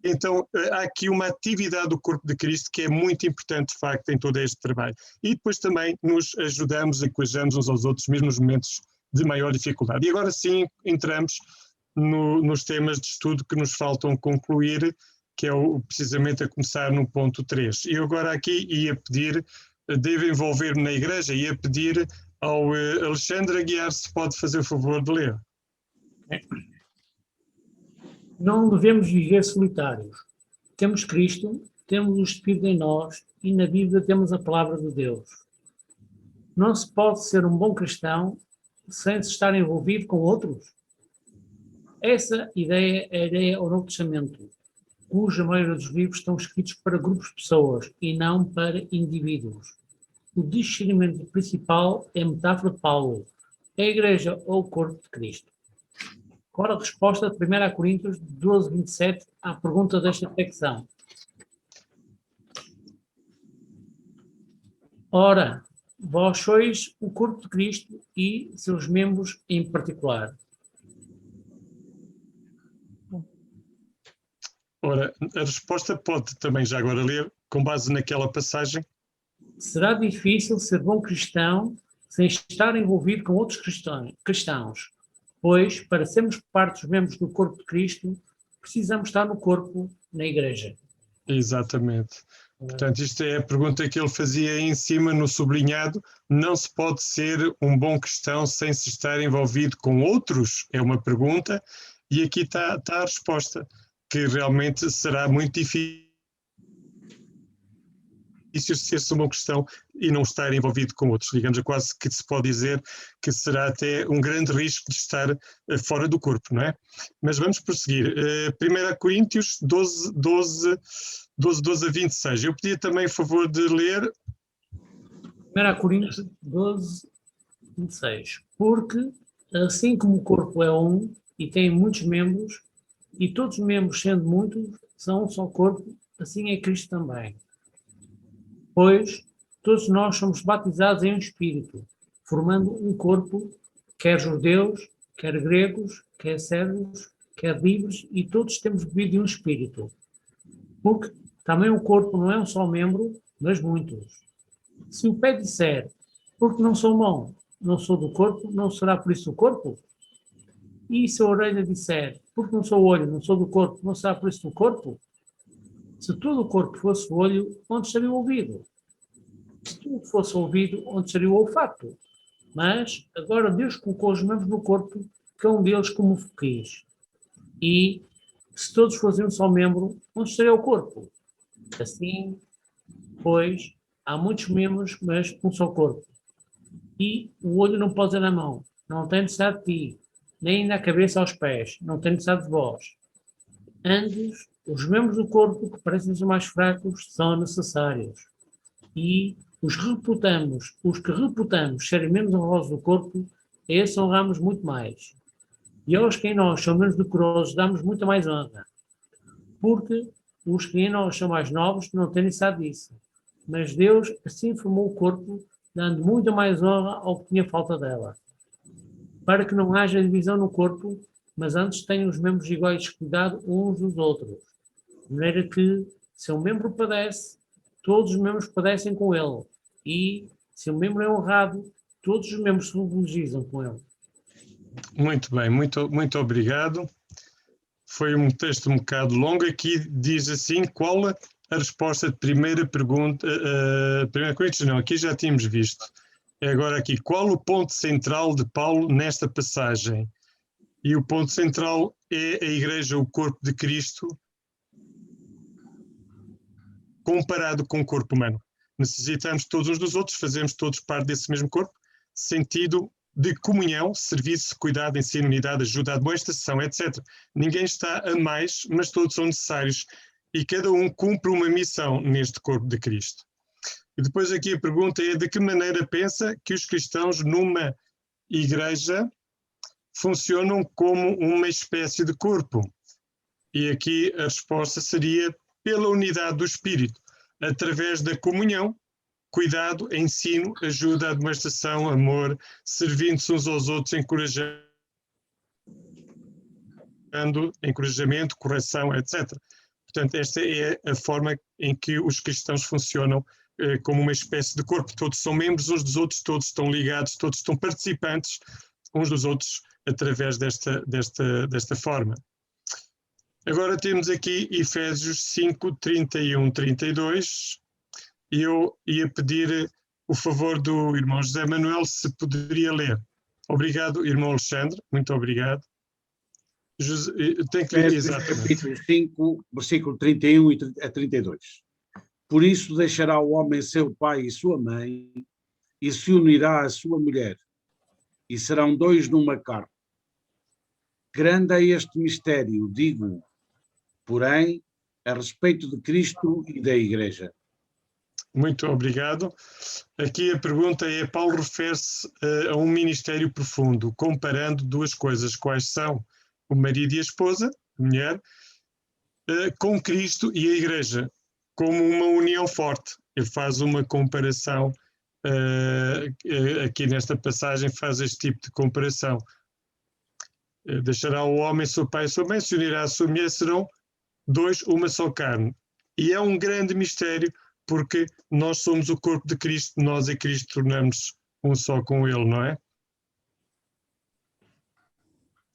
então há aqui uma atividade do corpo de Cristo que é muito importante, de facto, em todo este trabalho. E depois também nos ajudamos e encorajamos uns aos outros, mesmo nos momentos de maior dificuldade. E agora sim entramos nos temas de estudo que nos faltam concluir, que é precisamente a começar no ponto 3. E agora aqui ia pedir, devo envolver-me na igreja, ia pedir ao Alexandre Aguiar se pode fazer o favor de ler. Não devemos viver solitários. Temos Cristo, temos o Espírito em nós e na Bíblia temos a Palavra de Deus. Não se pode ser um bom cristão sem se estar envolvido com outros. Essa ideia é a ideia ao Novo Testamento, cuja maioria dos livros estão escritos para grupos de pessoas e não para indivíduos. O discernimento principal é a metáfora de Paulo, a Igreja ou o corpo de Cristo. Agora a resposta de 1 Coríntios 12, 27 à pergunta desta secção. Ora, vós sois o corpo de Cristo e seus membros em particular. Ora, a resposta pode também já agora ler, com base naquela passagem. Será difícil ser bom cristão sem estar envolvido com outros cristãos, pois, para sermos parte dos membros do corpo de Cristo, precisamos estar no corpo, na igreja. Exatamente. Portanto, isto é a pergunta que ele fazia em cima no sublinhado. Não se pode ser um bom cristão sem se estar envolvido com outros? É uma pergunta. E aqui está a resposta, que realmente será muito difícil ser-se um bom cristão e não estar envolvido com outros. Digamos, quase que se pode dizer que será até um grande risco de estar fora do corpo, não é? Mas vamos prosseguir. 1 Coríntios 12 a 26. Eu pedia também o favor de ler. 1 Coríntios 12, 26. Porque, assim como o corpo é um e tem muitos membros, e todos os membros, sendo muitos, são um só corpo, assim é Cristo também. Pois todos nós somos batizados em um espírito, formando um corpo, quer judeus, quer gregos, quer servos, quer livres, e todos temos bebido de um espírito. Porque também o corpo não é um só membro, mas muitos. Se o pé disser, porque não sou mão, não sou do corpo, não será por isso o corpo? E se a orelha disser, porque não sou olho, não sou do corpo, não será por isso o corpo? Se todo o corpo fosse o olho, onde estaria o ouvido? Se tudo fosse ouvido, onde estaria o olfato? Mas agora Deus colocou os membros do corpo, cada um deles como quis. E se todos fossem um só membro, onde estaria o corpo? Assim, pois, há muitos membros, mas um só corpo. E o olho não pode ser na mão, não tem necessidade de ti, nem na cabeça aos pés, não tem necessidade de vós. Antes, os membros do corpo que parecem ser mais fracos são necessários. E os que reputamos serem menos honrosos do corpo, a esses honramos muito mais. E aos que em nós são menos decorosos, damos muita mais honra. Porque os que em nós são mais novos não têm necessidade disso. Mas Deus assim formou o corpo, dando muita mais honra ao que tinha falta dela. Para que não haja divisão no corpo, mas antes tenham os membros iguais cuidado uns dos outros. De maneira que, se um membro padece, todos os membros padecem com ele. E, se um membro é honrado, todos os membros se regozijam com ele. Muito bem, muito obrigado. Foi um texto um bocado longo. Aqui diz assim, qual a resposta de primeira pergunta, primeira Coríntios não, aqui já tínhamos visto. Agora aqui, qual o ponto central de Paulo nesta passagem? E o ponto central é a Igreja, o corpo de Cristo, comparado com o corpo humano. Necessitamos todos uns dos outros, fazemos todos parte desse mesmo corpo, sentido de comunhão, serviço, cuidado, ensino, unidade, ajuda, admoestação, etc. Ninguém está a mais, mas todos são necessários e cada um cumpre uma missão neste corpo de Cristo. E depois aqui a pergunta é de que maneira pensa que os cristãos numa igreja funcionam como uma espécie de corpo? E aqui a resposta seria pela unidade do Espírito, através da comunhão, cuidado, ensino, ajuda, admoestação, amor, servindo-se uns aos outros, encorajamento, correção, etc. Portanto, esta é a forma em que os cristãos funcionam como uma espécie de corpo. Todos são membros uns dos outros, todos estão ligados, todos estão participantes uns dos outros através desta forma. Agora temos aqui Efésios 5, 31, 32. E eu ia pedir o favor do irmão José Manuel se poderia ler. Obrigado, irmão Alexandre, muito obrigado. Tem que ler exatamente. Capítulo 5, versículo 31 a 32. Por isso deixará o homem seu pai e sua mãe, e se unirá à sua mulher, e serão dois numa carne. Grande é este mistério, digo, porém, a respeito de Cristo e da Igreja. Muito obrigado. Aqui a pergunta é: Paulo refere-se a um ministério profundo, comparando duas coisas, quais são o marido e a esposa, a mulher, com Cristo e a Igreja, como uma união forte. Ele faz uma comparação, aqui nesta passagem faz este tipo de comparação. Deixará o homem seu pai e sua mãe, se unirá à sua mulher, serão dois, uma só carne. E é um grande mistério, porque nós somos o corpo de Cristo, nós e Cristo tornamos um só com Ele, não é?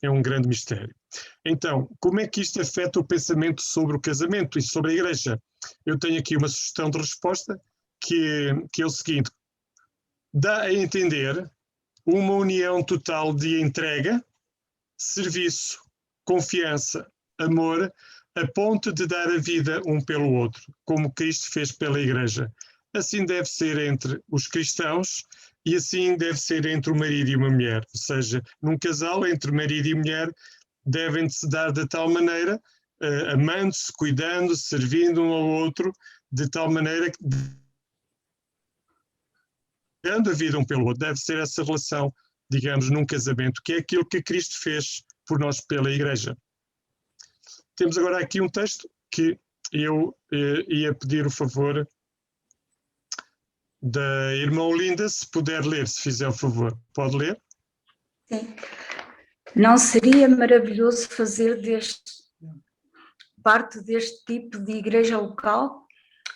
É um grande mistério. Então, como é que isto afeta o pensamento sobre o casamento e sobre a Igreja? Eu tenho aqui uma sugestão de resposta, que é o seguinte: dá a entender uma união total de entrega, serviço, confiança, amor, a ponto de dar a vida um pelo outro, como Cristo fez pela Igreja. Assim deve ser entre os cristãos e assim deve ser entre o marido e uma mulher. Ou seja, num casal, entre marido e mulher, devem-se dar de tal maneira, amando-se, cuidando, servindo um ao outro, de tal maneira que dando a vida um pelo outro. Deve ser essa relação, digamos, num casamento, que é aquilo que Cristo fez por nós pela Igreja. Temos agora aqui um texto que eu ia pedir o favor da irmã Olinda, se puder ler, se fizer o favor. Pode ler? Sim. Não seria maravilhoso fazer parte deste tipo de igreja local?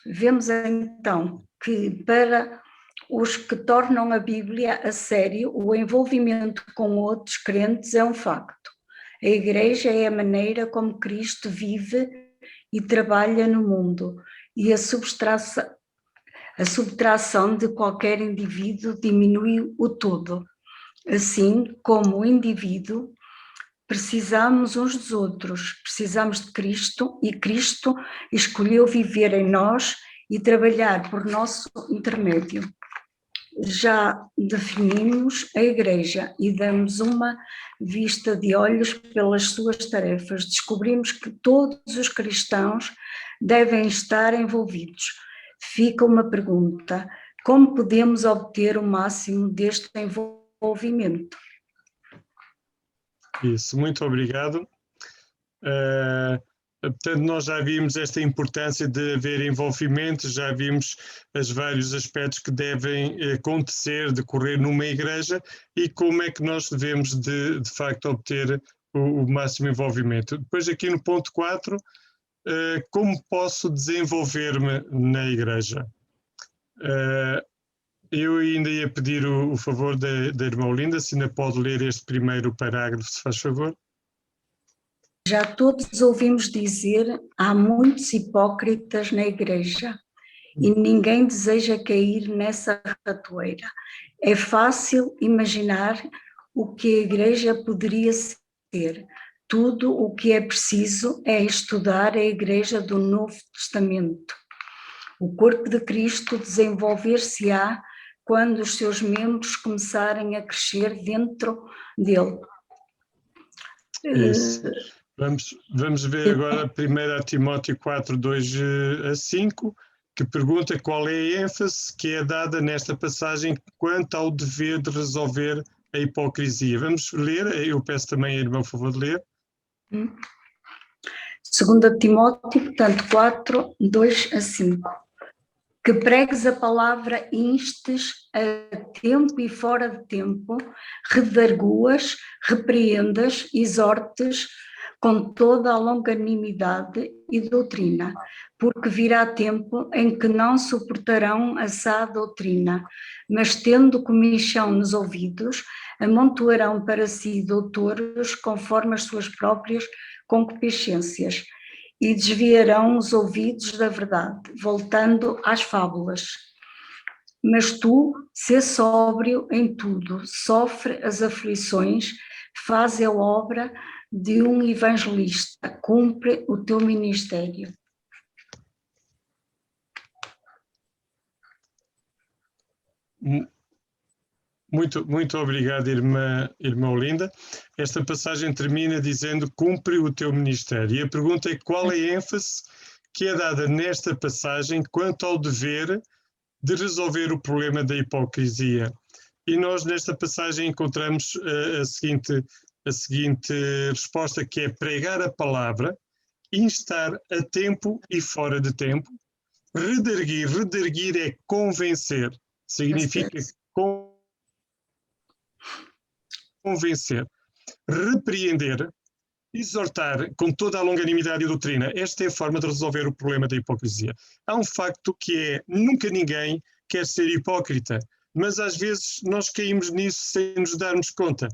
Vemos então que para os que tornam a Bíblia a sério, o envolvimento com outros crentes é um facto. A igreja é a maneira como Cristo vive e trabalha no mundo, e a subtração de qualquer indivíduo diminui o todo. Assim como o indivíduo, precisamos uns dos outros, precisamos de Cristo, e Cristo escolheu viver em nós e trabalhar por nosso intermédio. Já definimos a Igreja e damos uma vista de olhos pelas suas tarefas. Descobrimos que todos os cristãos devem estar envolvidos. Fica uma pergunta: como podemos obter o máximo deste envolvimento? Isso, muito obrigado. Portanto, nós já vimos esta importância de haver envolvimento, já vimos os vários aspectos que devem acontecer, decorrer numa igreja, e como é que nós devemos de facto obter o máximo envolvimento. Depois aqui no ponto 4, como posso desenvolver-me na igreja? Eu ainda ia pedir o favor da irmã Olinda, se ainda pode ler este primeiro parágrafo, se faz favor. Já todos ouvimos dizer: há muitos hipócritas na igreja e ninguém deseja cair nessa ratoeira. É fácil imaginar o que a igreja poderia ser. Tudo o que é preciso é estudar a igreja do Novo Testamento. O corpo de Cristo desenvolver-se-á quando os seus membros começarem a crescer dentro dele. Isso. Vamos ver agora 1 Timóteo 4, 2 a 5, que pergunta qual é a ênfase que é dada nesta passagem quanto ao dever de resolver a hipocrisia. Vamos ler, eu peço também a irmã, por favor, de ler. 2 Timóteo, portanto, 4, 2 a 5. Que pregues a palavra, instes a tempo e fora de tempo, redarguas, repreendas, exortes com toda a longanimidade e doutrina, porque virá tempo em que não suportarão a sã doutrina, mas tendo comichão nos ouvidos, amontoarão para si doutores conforme as suas próprias concupiscências, e desviarão os ouvidos da verdade, voltando às fábulas. Mas tu, sê sóbrio em tudo, sofre as aflições, faz a obra de um evangelista, cumpre o teu ministério. Muito obrigado, irmã Olinda. Esta passagem termina dizendo: cumpre o teu ministério. E a pergunta é: qual é a ênfase que é dada nesta passagem quanto ao dever de resolver o problema da hipocrisia? E nós nesta passagem encontramos a seguinte resposta, que é pregar a palavra, instar a tempo e fora de tempo, redarguir é convencer, significa convencer, repreender, exortar com toda a longanimidade e doutrina. Esta é a forma de resolver o problema da hipocrisia. Há um facto que é: nunca ninguém quer ser hipócrita, mas às vezes nós caímos nisso sem nos darmos conta.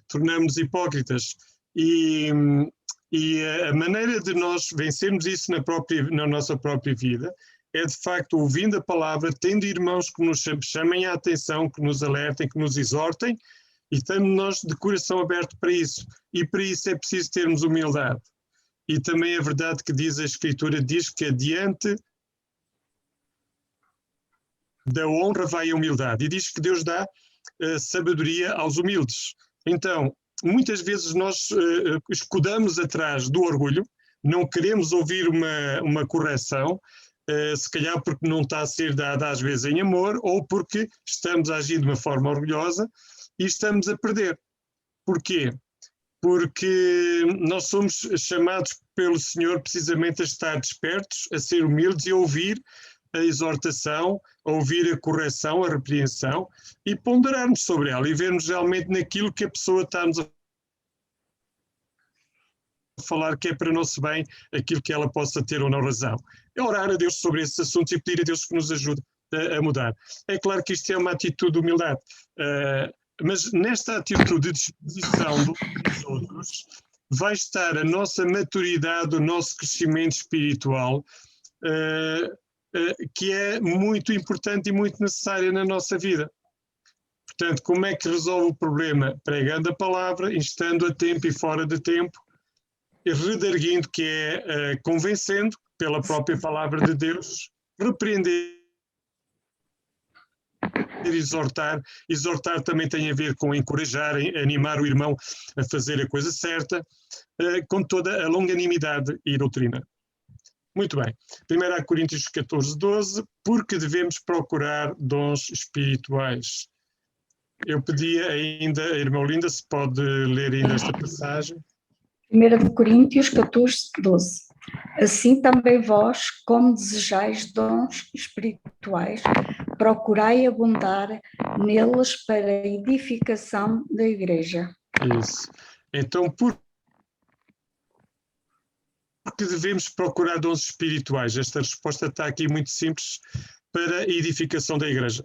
Tornamos-nos hipócritas e a maneira de nós vencermos isso na nossa própria vida é, de facto, ouvindo a palavra, tendo irmãos que nos chamem a atenção, que nos alertem, que nos exortem, e estamos nós de coração aberto para isso. E para isso é preciso termos humildade. E também é verdade que diz a Escritura, diz que adiante da honra vai a humildade. E diz que Deus dá sabedoria aos humildes. Então, muitas vezes nós escudamos atrás do orgulho, não queremos ouvir uma correção, se calhar porque não está a ser dada às vezes em amor, ou porque estamos a agir de uma forma orgulhosa e estamos a perder. Porquê? Porque nós somos chamados pelo Senhor precisamente a estar despertos, a ser humildes e a ouvir a exortação, a ouvir a correção, a repreensão, e ponderarmos sobre ela e vermos realmente naquilo que a pessoa está-nos a falar, que é para nosso bem, aquilo que ela possa ter ou não razão. É orar a Deus sobre esses assuntos e pedir a Deus que nos ajude a mudar. É claro que isto é uma atitude de humildade, mas nesta atitude de disposição dos outros vai estar a nossa maturidade, o nosso crescimento espiritual, que é muito importante e muito necessária na nossa vida. Portanto, como é que resolve o problema? Pregando a palavra, instando a tempo e fora de tempo, e redarguindo, que é convencendo pela própria palavra de Deus, repreender, exortar. Exortar também tem a ver com encorajar, animar o irmão a fazer a coisa certa, com toda a longanimidade e doutrina. Muito bem. 1 Coríntios 14, 12, porque devemos procurar dons espirituais. Eu pedi ainda a irmã Olinda se pode ler ainda esta passagem. 1 Coríntios 14, 12. Assim também vós, como desejais dons espirituais, procurai abundar neles para a edificação da igreja. Isso. Então, porque devemos procurar dons espirituais? Esta resposta está aqui muito simples: para a edificação da igreja.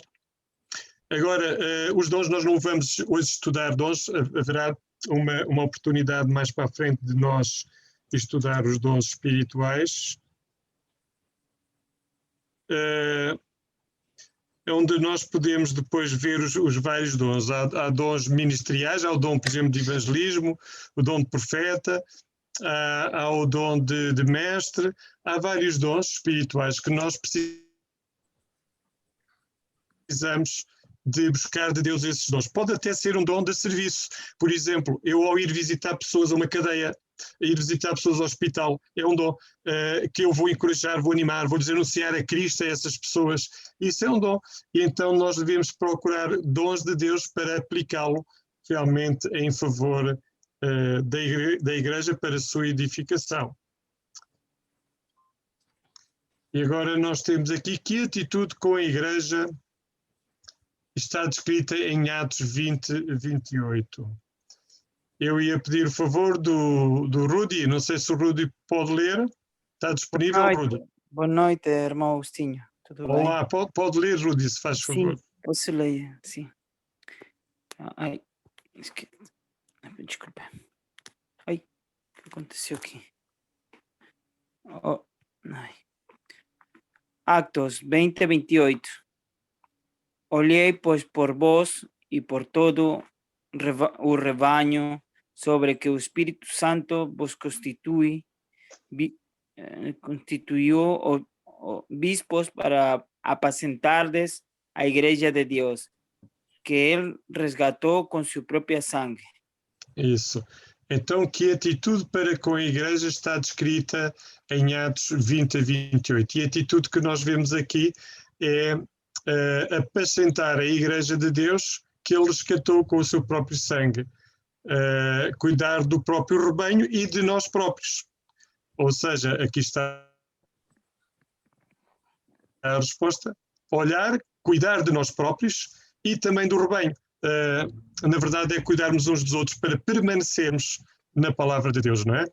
Agora, os dons, nós não vamos hoje estudar dons, haverá uma oportunidade mais para a frente de nós estudar os dons espirituais, onde nós podemos depois ver os vários dons. Há dons ministeriais, há o dom, por exemplo, de evangelismo, o dom de profeta, há o dom de mestre, há vários dons espirituais que nós precisamos de buscar de Deus esses dons. Pode até ser um dom de serviço. Por exemplo, eu ao ir visitar pessoas a uma cadeia, ir visitar pessoas ao hospital, é um dom que eu vou encorajar, vou animar, vou-lhes anunciar a Cristo a essas pessoas. Isso é um dom. E então nós devemos procurar dons de Deus para aplicá-lo realmente em favor da igreja para a sua edificação. E agora nós temos aqui que atitude com a Igreja está descrita em Atos 20, 28. Eu ia pedir o favor do Rudy, não sei se o Rudy pode ler. Está disponível, Rudy? Boa noite, irmão Agostinho. Tudo bem? Olá, pode ler, Rudy, se faz favor. Sim, posso ler, sim. Ai, desculpa. Ai, o que aconteceu aqui? Oh, ai. Actos 20, 28. Olhei, pois, por vós e por todo o rebanho sobre que o Espírito Santo vos constituiu bispos para apacentardes a Igreja de Deus, que Ele resgatou com sua própria sangue. Isso. Então, que atitude para com a Igreja está descrita em Atos 20 a 28. E a atitude que nós vemos aqui é apacentar a Igreja de Deus que Ele resgatou com o seu próprio sangue. Cuidar do próprio rebanho e de nós próprios. Ou seja, aqui está a resposta: olhar, cuidar de nós próprios e também do rebanho. Na verdade, é cuidarmos uns dos outros para permanecermos na palavra de Deus, não é?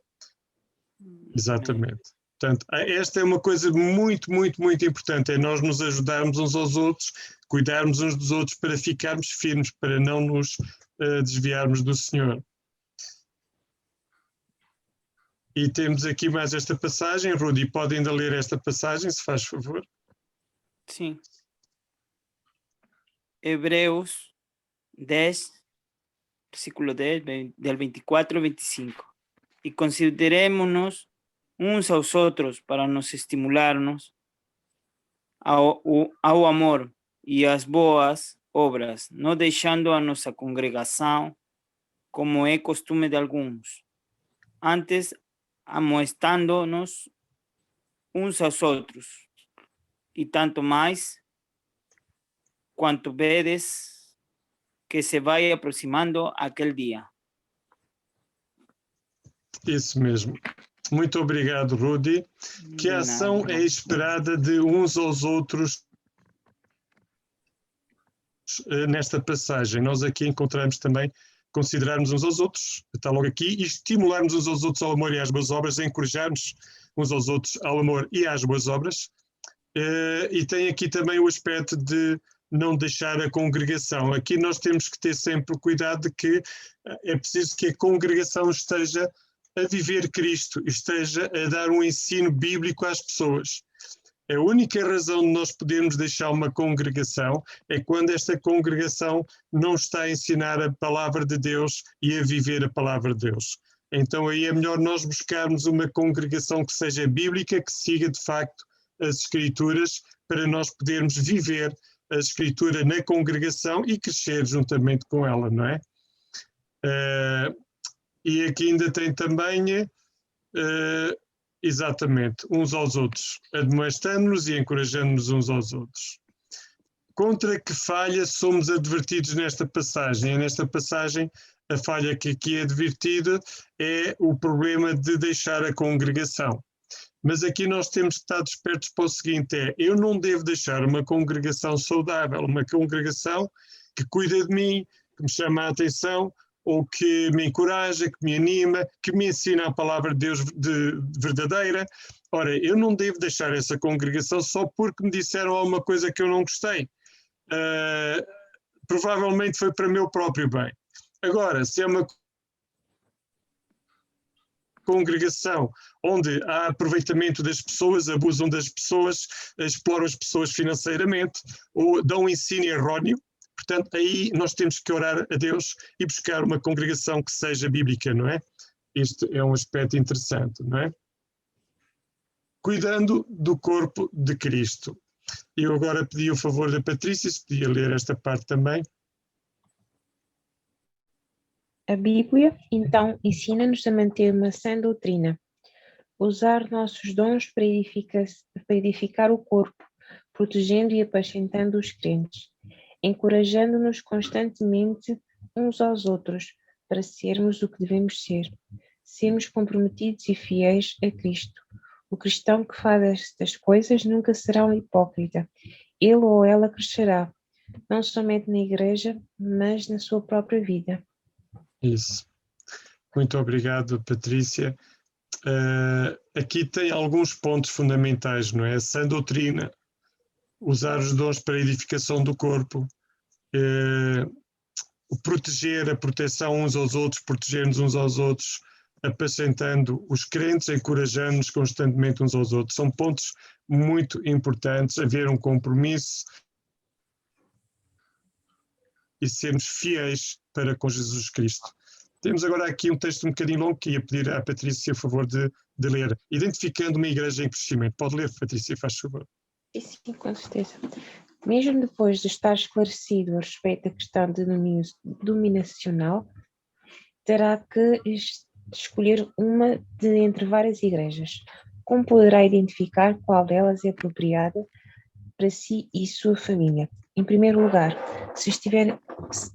Exatamente. Portanto, esta é uma coisa muito, muito, muito importante, é nós nos ajudarmos uns aos outros, cuidarmos uns dos outros para ficarmos firmes, para não nos desviarmos do Senhor. E temos aqui mais esta passagem. Rudy, pode ainda ler esta passagem, se faz favor? Sim. Hebreus 10, versículo 10, del 24 al 25. Y considerémonos uns aos outros para nos estimularnos ao amor e às boas obras, não deixando a nossa congregação, como é costume de alguns, antes amoestando-nos uns aos outros, e tanto mais quanto vedes que se vai aproximando aquele dia. Isso mesmo. Muito obrigado, Rudy. Que a ação é esperada de uns aos outros nesta passagem. Nós aqui encontramos também considerarmos uns aos outros, está logo aqui, e estimularmos uns aos outros ao amor e às boas obras, encorajarmos uns aos outros ao amor e às boas obras. E tem aqui também o aspecto de não deixar a congregação. Aqui nós temos que ter sempre o cuidado de que é preciso que a congregação esteja a viver Cristo, esteja a dar um ensino bíblico às pessoas. A única razão de nós podermos deixar uma congregação é quando esta congregação não está a ensinar a palavra de Deus e a viver a palavra de Deus. Então aí é melhor nós buscarmos uma congregação que seja bíblica, que siga de facto as Escrituras, para nós podermos viver a Escritura na congregação e crescer juntamente com ela, não é? E aqui ainda tem também, exatamente, uns aos outros, admoestando-nos e encorajando-nos uns aos outros. Contra que falha somos advertidos nesta passagem? Nesta passagem, a falha que aqui é advertida é o problema de deixar a congregação. Mas aqui nós temos que estar despertos para o seguinte: eu não devo deixar uma congregação saudável, uma congregação que cuida de mim, que me chama a atenção, ou que me encoraja, que me anima, que me ensina a palavra de Deus verdadeira. Ora, eu não devo deixar essa congregação só porque me disseram alguma coisa que eu não gostei. Provavelmente foi para meu próprio bem. Agora, se é uma congregação onde há aproveitamento das pessoas, abusam das pessoas, exploram as pessoas financeiramente ou dão um ensino erróneo, portanto, aí nós temos que orar a Deus e buscar uma congregação que seja bíblica, não é? Este é um aspecto interessante, não é? Cuidando do corpo de Cristo. Eu agora pedi o favor da Patrícia, se podia ler esta parte também. A Bíblia, então, ensina-nos a manter uma sã doutrina, usar nossos dons para edificar o corpo, protegendo e apacentando os crentes, encorajando-nos constantemente uns aos outros para sermos o que devemos ser, sermos comprometidos e fiéis a Cristo, O cristão que faz estas coisas nunca será um hipócrita. Ele ou ela crescerá, não somente na igreja, mas na sua própria vida. Isso. Muito obrigado, Patrícia. Aqui tem alguns pontos fundamentais, não é? A sã doutrina, usar os dons para a edificação do corpo, o proteger, a proteção uns aos outros, proteger-nos uns aos outros, apacentando os crentes, encorajando-nos constantemente uns aos outros. São pontos muito importantes, haver um compromisso e sermos fiéis para com Jesus Cristo. Temos agora aqui um texto um bocadinho longo que ia pedir à Patrícia, por favor, de ler. Identificando uma igreja em crescimento. Pode ler, Patrícia, faz favor. Sim, com certeza. Mesmo depois de estar esclarecido a respeito da questão denominacional, terá que escolher uma de entre várias igrejas. Como poderá identificar qual delas é apropriada para si e sua família? Em primeiro lugar, se estiver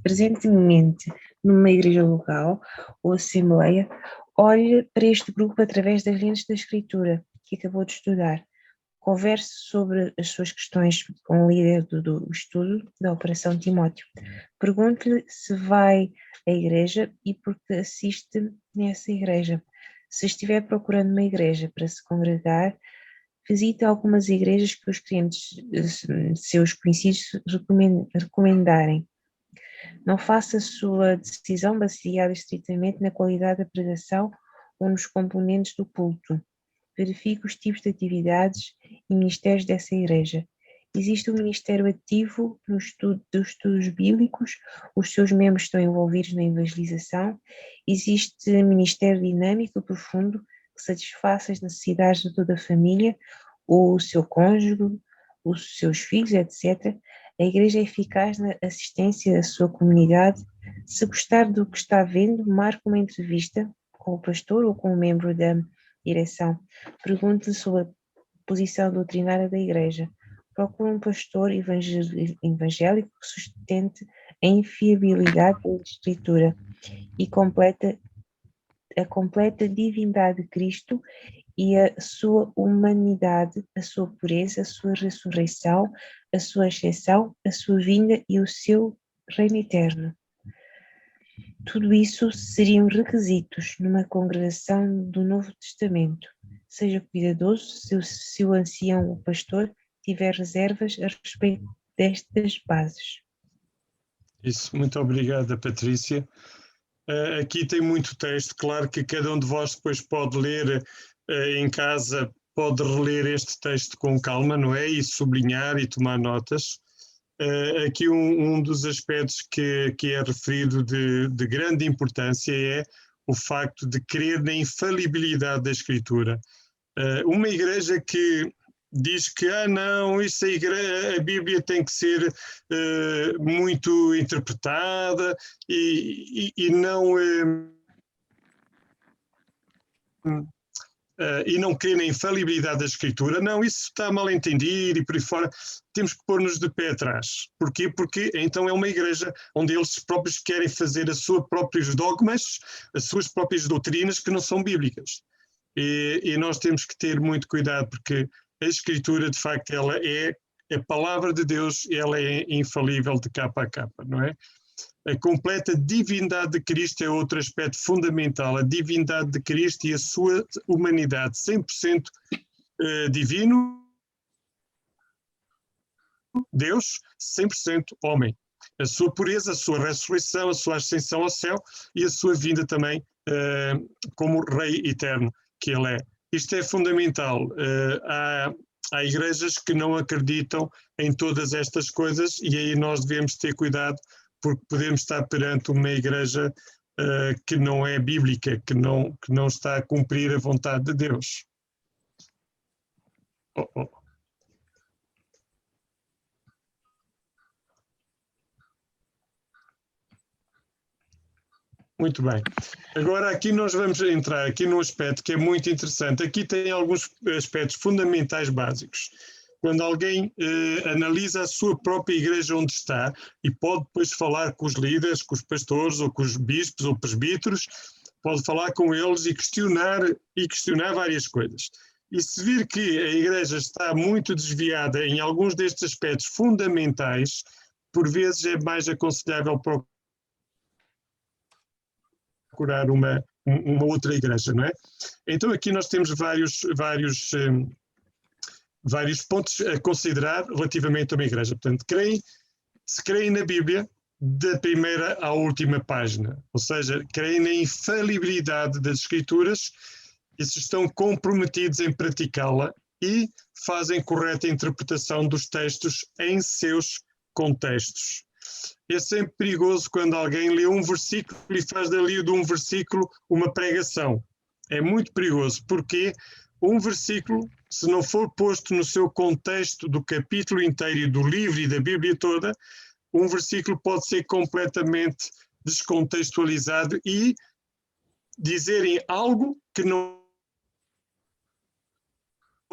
presentemente numa igreja local ou assembleia, olhe para este grupo através das lentes da Escritura que acabou de estudar. Converse sobre as suas questões com o líder do estudo da Operação Timóteo. Pergunte-lhe se vai à igreja e por que assiste nessa igreja. Se estiver procurando uma igreja para se congregar, visite algumas igrejas que os crentes, seus conhecidos, recomendarem. Não faça a sua decisão baseada estritamente na qualidade da pregação ou nos componentes do culto. Verifique os tipos de atividades e ministérios dessa igreja. Existe um ministério ativo no estudo dos estudos bíblicos, os seus membros estão envolvidos na evangelização, existe ministério dinâmico e profundo que satisfaça as necessidades de toda a família, ou o seu cônjuge, os seus filhos, etc. A igreja é eficaz na assistência da sua comunidade. Se gostar do que está vendo, marque uma entrevista com o pastor ou com um membro da direção. Pergunte-lhe sobre a posição doutrinária da igreja. Procure um pastor evangélico que sustente a infiabilidade da Escritura e a completa divindade de Cristo e a sua humanidade, a sua pureza, a sua ressurreição, a sua ascensão, a sua vinda e o seu reino eterno. Tudo isso seriam requisitos numa congregação do Novo Testamento. Seja cuidadoso se o ancião ou pastor tiver reservas a respeito destas bases. Isso, muito obrigada, Patrícia. Aqui tem muito texto, claro que cada um de vós depois pode ler em casa, pode reler este texto com calma, não é? E sublinhar e tomar notas. Aqui um dos aspectos que é referido de grande importância é o facto de crer na infalibilidade da Escritura. Uma igreja que diz que, não, isso a Bíblia tem que ser muito interpretada e não... e não crer na infalibilidade da Escritura, não, isso está mal entendido e por aí fora, temos que pôr-nos de pé atrás. Porquê? Porque então é uma igreja onde eles próprios querem fazer as suas próprios dogmas, as suas próprias doutrinas que não são bíblicas. E nós temos que ter muito cuidado porque a Escritura, de facto, ela é a palavra de Deus, ela é infalível de capa a capa, não é? A completa divindade de Cristo é outro aspecto fundamental, a divindade de Cristo e a sua humanidade, 100% divino, Deus, 100% homem. A sua pureza, a sua ressurreição, a sua ascensão ao céu e a sua vinda também como Rei eterno que Ele é. Isto é fundamental. Há igrejas que não acreditam em todas estas coisas e aí nós devemos ter cuidado porque podemos estar perante uma igreja que não é bíblica, que não está a cumprir a vontade de Deus. Muito bem. Agora aqui nós vamos entrar aqui num aspecto que é muito interessante. Aqui tem alguns aspectos fundamentais básicos. Quando alguém analisa a sua própria igreja onde está e pode depois falar com os líderes, com os pastores ou com os bispos ou presbíteros, pode falar com eles e questionar várias coisas. E se vir que a Igreja está muito desviada em alguns destes aspectos fundamentais, por vezes é mais aconselhável procurar uma outra igreja, não é? Então aqui nós temos vários pontos a considerar relativamente a uma igreja. Portanto, se creem na Bíblia, da primeira à última página, ou seja, creem na infalibilidade das Escrituras e se estão comprometidos em praticá-la e fazem correta interpretação dos textos em seus contextos. É sempre perigoso quando alguém lê um versículo e faz dali de um versículo uma pregação. É muito perigoso, porque um versículo, se não for posto no seu contexto do capítulo inteiro e do livro e da Bíblia toda, um versículo pode ser completamente descontextualizado e dizerem algo que não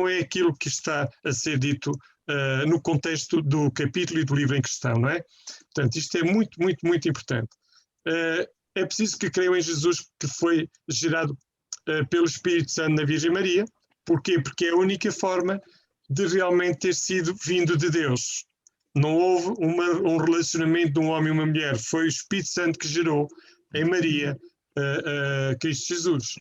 é aquilo que está a ser dito no contexto do capítulo e do livro em questão, não é? Portanto, isto é muito, muito, muito importante. É preciso que creiam em Jesus, que foi gerado pelo Espírito Santo na Virgem Maria. Porquê? Porque é a única forma de realmente ter sido vindo de Deus. Não houve um relacionamento de um homem e uma mulher. Foi o Espírito Santo que gerou em Maria Cristo Jesus.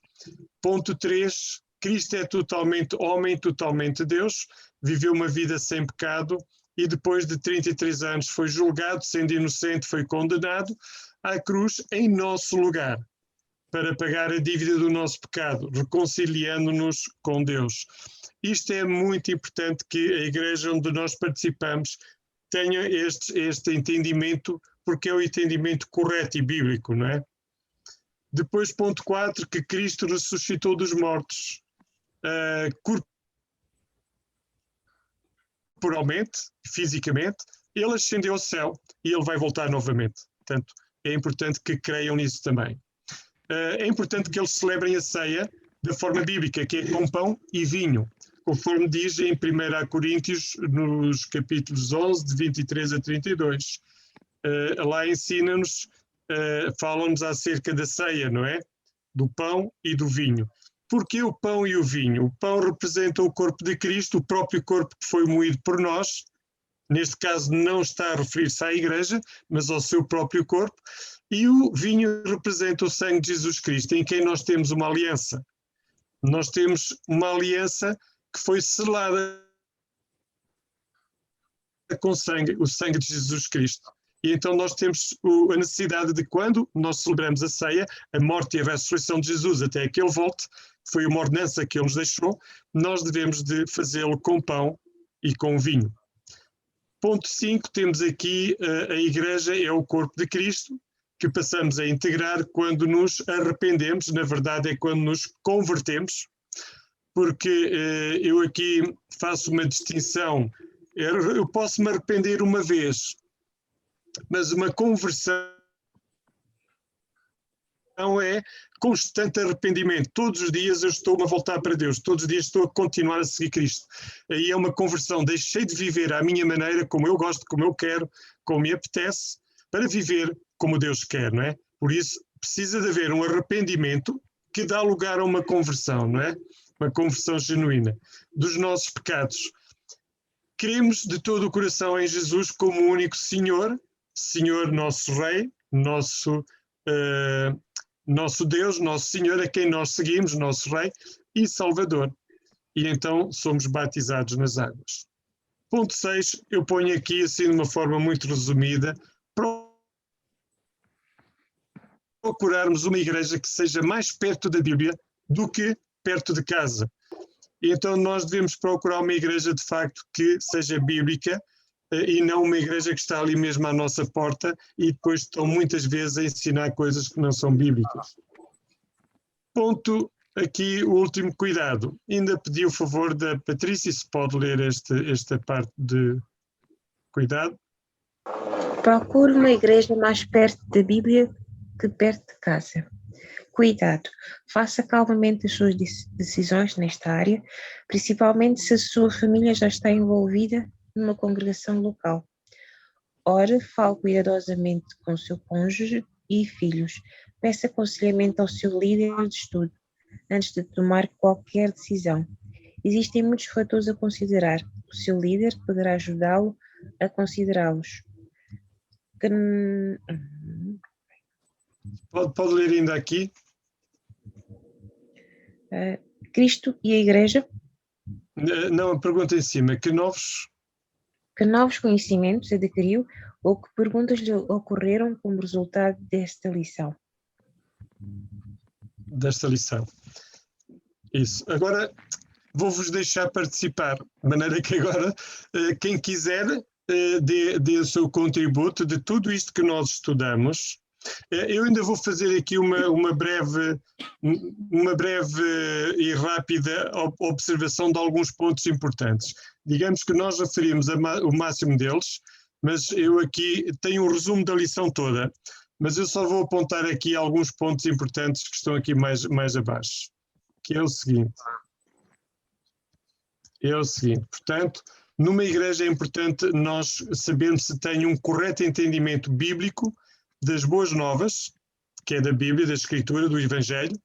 Ponto 3. Cristo é totalmente homem, totalmente Deus. Viveu uma vida sem pecado e depois de 33 anos foi julgado, sendo inocente, foi condenado à cruz em nosso lugar, para pagar a dívida do nosso pecado, reconciliando-nos com Deus. Isto é muito importante, que a igreja onde nós participamos tenha este entendimento, porque é o entendimento correto e bíblico, não é? Depois, ponto 4, que Cristo ressuscitou dos mortos, corporalmente, fisicamente, ele ascendeu ao céu e ele vai voltar novamente. Portanto, é importante que creiam nisso também. É importante que eles celebrem a ceia da forma bíblica, que é com pão e vinho, conforme diz em 1 Coríntios, nos capítulos 11, de 23 a 32. Lá ensina-nos, falam-nos acerca da ceia, não é? Do pão e do vinho. Porquê o pão e o vinho? O pão representa o corpo de Cristo, o próprio corpo que foi moído por nós. Neste caso não está a referir-se à igreja, mas ao seu próprio corpo. E o vinho representa o sangue de Jesus Cristo, em quem nós temos uma aliança. Nós temos uma aliança que foi selada com sangue, o sangue de Jesus Cristo. E então nós temos a necessidade de, quando nós celebramos a ceia, a morte e a ressurreição de Jesus até que ele volte, foi uma ordenança que ele nos deixou, nós devemos de fazê-lo com pão e com vinho. Ponto 5, temos aqui a igreja é o corpo de Cristo, que passamos a integrar quando nos arrependemos, na verdade é quando nos convertemos, porque eu aqui faço uma distinção, eu posso me arrepender uma vez, mas uma conversão é constante arrependimento. Todos os dias eu estou a voltar para Deus, todos os dias estou a continuar a seguir Cristo. Aí é uma conversão, deixei de viver à minha maneira, como eu gosto, como eu quero, como me apetece, para viver como Deus quer, não é? Por isso precisa de haver um arrependimento que dá lugar a uma conversão, não é? Uma conversão genuína dos nossos pecados. Cremos de todo o coração em Jesus como o único Senhor, Senhor nosso Rei, nosso Deus, nosso Senhor, a quem nós seguimos, nosso Rei e Salvador. E então somos batizados nas águas. Ponto 6, eu ponho aqui assim de uma forma muito resumida, procurarmos uma igreja que seja mais perto da Bíblia do que perto de casa. E então nós devemos procurar uma igreja de facto que seja bíblica, e não uma igreja que está ali mesmo à nossa porta e depois estão muitas vezes a ensinar coisas que não são bíblicas. Ponto aqui, o último cuidado. Ainda pedi o favor da Patrícia, se pode ler esta parte de cuidado. Procure uma igreja mais perto da Bíblia que perto de casa. Cuidado, faça calmamente as suas decisões nesta área, principalmente se a sua família já está envolvida numa congregação local. Ore, fale cuidadosamente com o seu cônjuge e filhos. Peça aconselhamento ao seu líder de estudo antes de tomar qualquer decisão. Existem muitos fatores a considerar. O seu líder poderá ajudá-lo a considerá-los. Pode ler ainda aqui? Cristo e a Igreja. Não, a pergunta em cima. Que novos conhecimentos adquiriu ou que perguntas lhe ocorreram como resultado desta lição? Desta lição. Isso. Agora vou-vos deixar participar, de maneira que agora quem quiser dê o seu contributo de tudo isto que nós estudamos. Eu ainda vou fazer aqui uma breve e rápida observação de alguns pontos importantes. Digamos que nós referimos o máximo deles, mas eu aqui tenho um resumo da lição toda, mas eu só vou apontar aqui alguns pontos importantes que estão aqui mais abaixo, que é o seguinte. Portanto, numa igreja é importante nós sabermos se tem um correto entendimento bíblico das boas novas, que é da Bíblia, da Escritura, do Evangelho,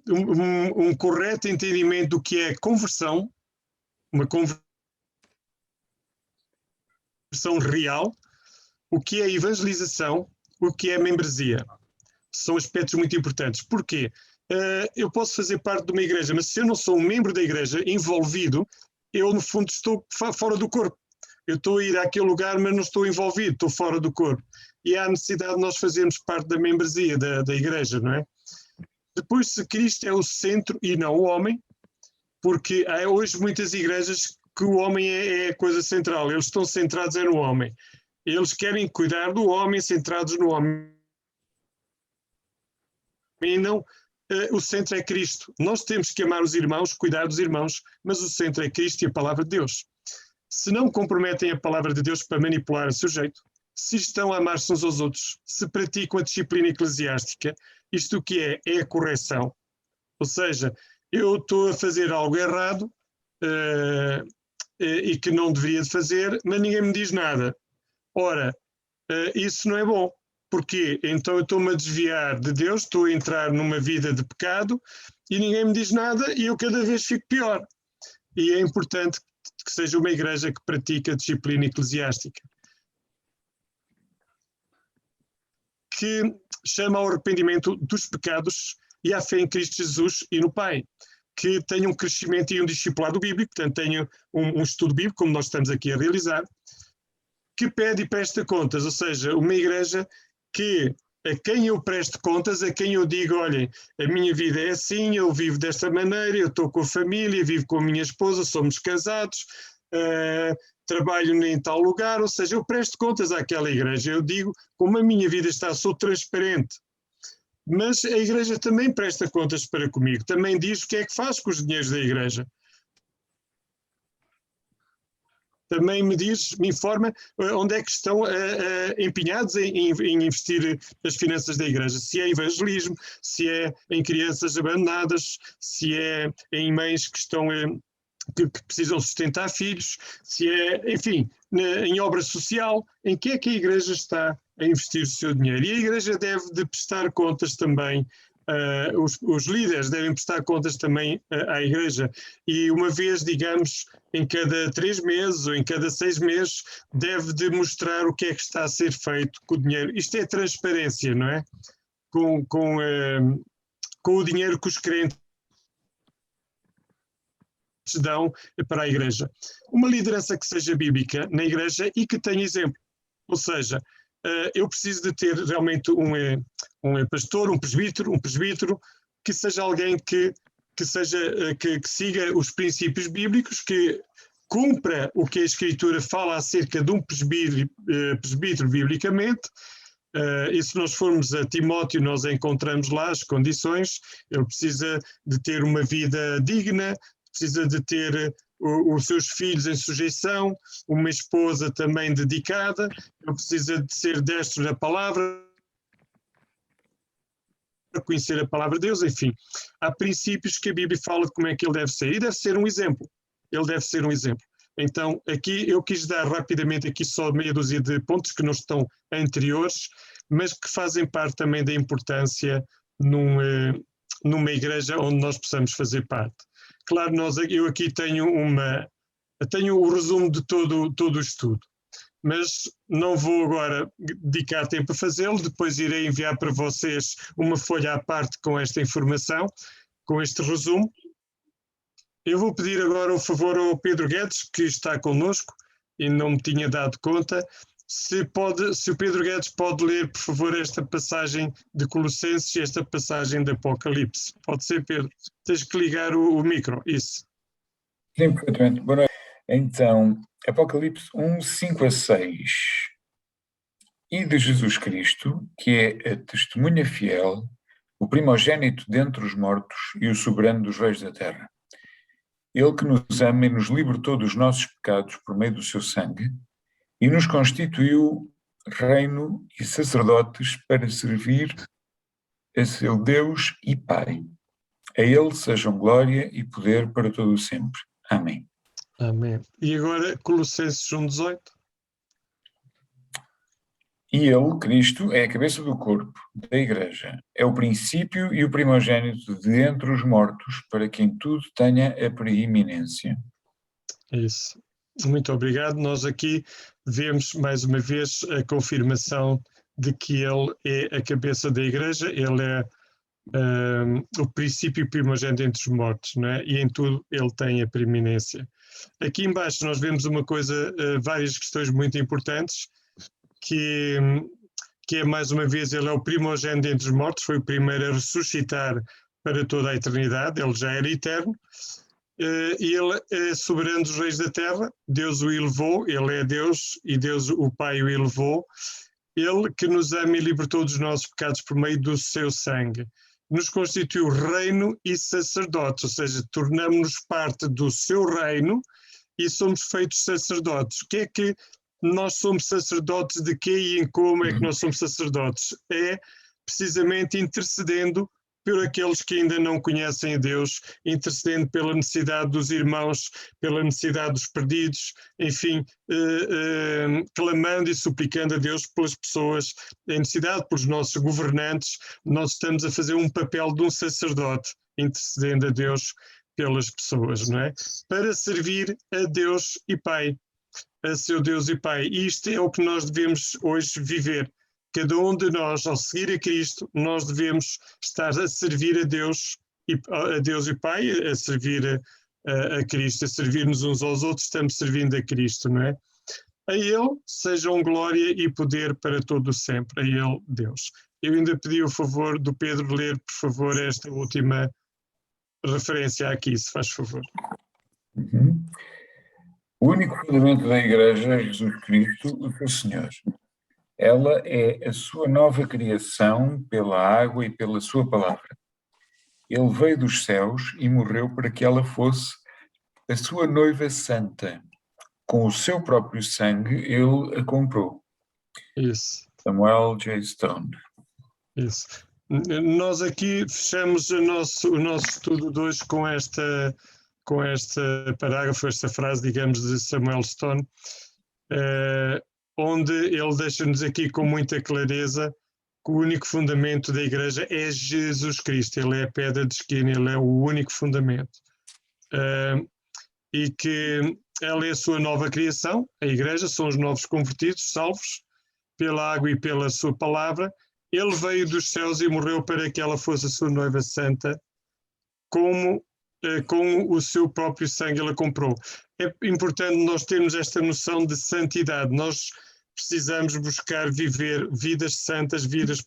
um correto entendimento do que é conversão, uma conversão real, o que é evangelização, o que é membresia. São aspectos muito importantes. Porquê? Eu posso fazer parte de uma igreja, mas se eu não sou um membro da igreja envolvido, eu no fundo estou fora do corpo. Eu estou a ir àquele lugar, mas não estou envolvido, estou fora do corpo. E há a necessidade de nós fazermos parte da membresia da igreja, não é? Depois, se Cristo é o centro e não o homem, porque há hoje muitas igrejas que o homem é a coisa central, eles estão centrados no homem. Eles querem cuidar do homem, centrados no homem. E não, o centro é Cristo. Nós temos que amar os irmãos, cuidar dos irmãos, mas o centro é Cristo e a palavra de Deus. Se não comprometem a palavra de Deus para manipular o sujeito, se estão a amar-se uns aos outros, se praticam a disciplina eclesiástica, isto o que é? É a correção. Ou seja, eu estou a fazer algo errado e que não deveria de fazer, mas ninguém me diz nada. Ora, isso não é bom. Porquê? Então eu estou-me a desviar de Deus, estou a entrar numa vida de pecado e ninguém me diz nada e eu cada vez fico pior. E é importante que seja uma igreja que pratica a disciplina eclesiástica, que chama ao arrependimento dos pecados e à fé em Cristo Jesus e no Pai, que tenha um crescimento e um discipulado bíblico, portanto tenha um estudo bíblico, como nós estamos aqui a realizar, que pede e presta contas, ou seja, uma igreja que a quem eu presto contas, a quem eu digo, olhem, a minha vida é assim, eu vivo desta maneira, eu estou com a família, vivo com a minha esposa, somos casados, trabalho em tal lugar, ou seja, eu presto contas àquela igreja, eu digo como a minha vida está, sou transparente. Mas a igreja também presta contas para comigo, também diz o que é que faz com os dinheiros da igreja. Também me diz, me informa onde é que estão empenhados em investir as finanças da igreja. Se é evangelismo, se é em crianças abandonadas, se é em mães que estão que precisam sustentar filhos, se é, enfim, em obra social, em que é que a igreja está a investir o seu dinheiro? E a igreja deve de prestar contas também. Os líderes devem prestar contas também à igreja e uma vez, digamos, em cada 3 meses ou em cada 6 meses deve de mostrar o que é que está a ser feito com o dinheiro. Isto é transparência, não é? Com o dinheiro que os crentes dão para a igreja. Uma liderança que seja bíblica na igreja e que tenha exemplo. Ou seja, eu preciso de ter realmente um pastor, um presbítero que seja alguém que siga os princípios bíblicos, que cumpra o que a Escritura fala acerca de um presbítero biblicamente. E se nós formos a Timóteo, nós encontramos lá as condições. Ele precisa de ter uma vida digna, precisa de ter os seus filhos em sujeição, uma esposa também dedicada, ele precisa de ser destro na palavra, conhecer a palavra de Deus, enfim. Há princípios que a Bíblia fala de como é que ele deve ser, e deve ser um exemplo. Ele deve ser um exemplo. Então, aqui eu quis dar rapidamente aqui só meia dúzia de pontos que não estão anteriores, mas que fazem parte também da importância numa igreja onde nós possamos fazer parte. claro, eu aqui tenho o resumo de todo o estudo, mas não vou agora dedicar tempo a fazê-lo, depois irei enviar para vocês uma folha à parte com esta informação, com este resumo. Eu vou pedir agora o favor ao Pedro Guedes, que está connosco e não me tinha dado conta, se o Pedro Guedes pode ler, por favor, esta passagem de Colossenses e esta passagem de Apocalipse. Pode ser, Pedro? Tens que ligar o micro, isso. Sim, perfeitamente. Boa noite. Então, Apocalipse 1, 5 a 6. E de Jesus Cristo, que é a testemunha fiel, o primogênito dentre os mortos e o soberano dos reis da terra. Ele que nos ama e nos libertou dos nossos pecados por meio do seu sangue e nos constituiu reino e sacerdotes para servir a seu Deus e Pai. A ele sejam glória e poder para todo o sempre. Amém. Amém. E agora Colossenses 1:18. E ele, Cristo, é a cabeça do corpo, da Igreja. É o princípio e o primogênito de entre os mortos, para que em tudo tenha a preeminência. Isso. Muito obrigado. Nós aqui vemos mais uma vez a confirmação de que ele é a cabeça da Igreja, ele é o princípio primogênito entre os mortos, não é? E em tudo ele tem a preeminência. Aqui embaixo nós vemos uma coisa, várias questões muito importantes, que é mais uma vez, ele é o primogênito entre os mortos, foi o primeiro a ressuscitar para toda a eternidade, ele já era eterno, e ele é soberano dos reis da terra, Deus o elevou, ele é Deus e Deus o Pai o elevou, ele que nos ama e libertou dos nossos pecados por meio do seu sangue, nos constituiu reino e sacerdotes, ou seja, tornamos-nos parte do seu reino e somos feitos sacerdotes. O que é que nós somos sacerdotes, de quê e em como é que nós somos sacerdotes? É precisamente intercedendo por aqueles que ainda não conhecem a Deus, intercedendo pela necessidade dos irmãos, pela necessidade dos perdidos, enfim, clamando e suplicando a Deus pelas pessoas em necessidade, pelos nossos governantes. Nós estamos a fazer um papel de um sacerdote, intercedendo a Deus pelas pessoas, não é? Para servir a Deus e Pai, a seu Deus e Pai. E isto é o que nós devemos hoje viver. Cada um de nós, ao seguir a Cristo, nós devemos estar a servir a Deus e Pai, a servir a Cristo, a servir-nos uns aos outros, estamos servindo a Cristo, não é? A Ele sejam glória e poder para todo o sempre, a Ele, Deus. Eu ainda pedi o favor do Pedro ler, por favor, esta última referência aqui, se faz favor. Uhum. O único fundamento da Igreja é Jesus Cristo, o seu Senhor. Ela é a sua nova criação pela água e pela sua palavra. Ele veio dos céus e morreu para que ela fosse a sua noiva santa. Com o seu próprio sangue, ele a comprou. Isso. Samuel J. Stone. Isso. Nós aqui fechamos o nosso estudo de hoje com este parágrafo, esta frase, digamos, de Samuel Stone, onde ele deixa-nos aqui com muita clareza que o único fundamento da Igreja é Jesus Cristo, ele é a pedra de esquina, ele é o único fundamento. E que ela é a sua nova criação, a Igreja, são os novos convertidos, salvos pela água e pela sua palavra. Ele veio dos céus e morreu para que ela fosse a sua noiva santa, com o seu próprio sangue ela comprou. É importante nós termos esta noção de santidade. Nós precisamos buscar viver vidas santas, vidas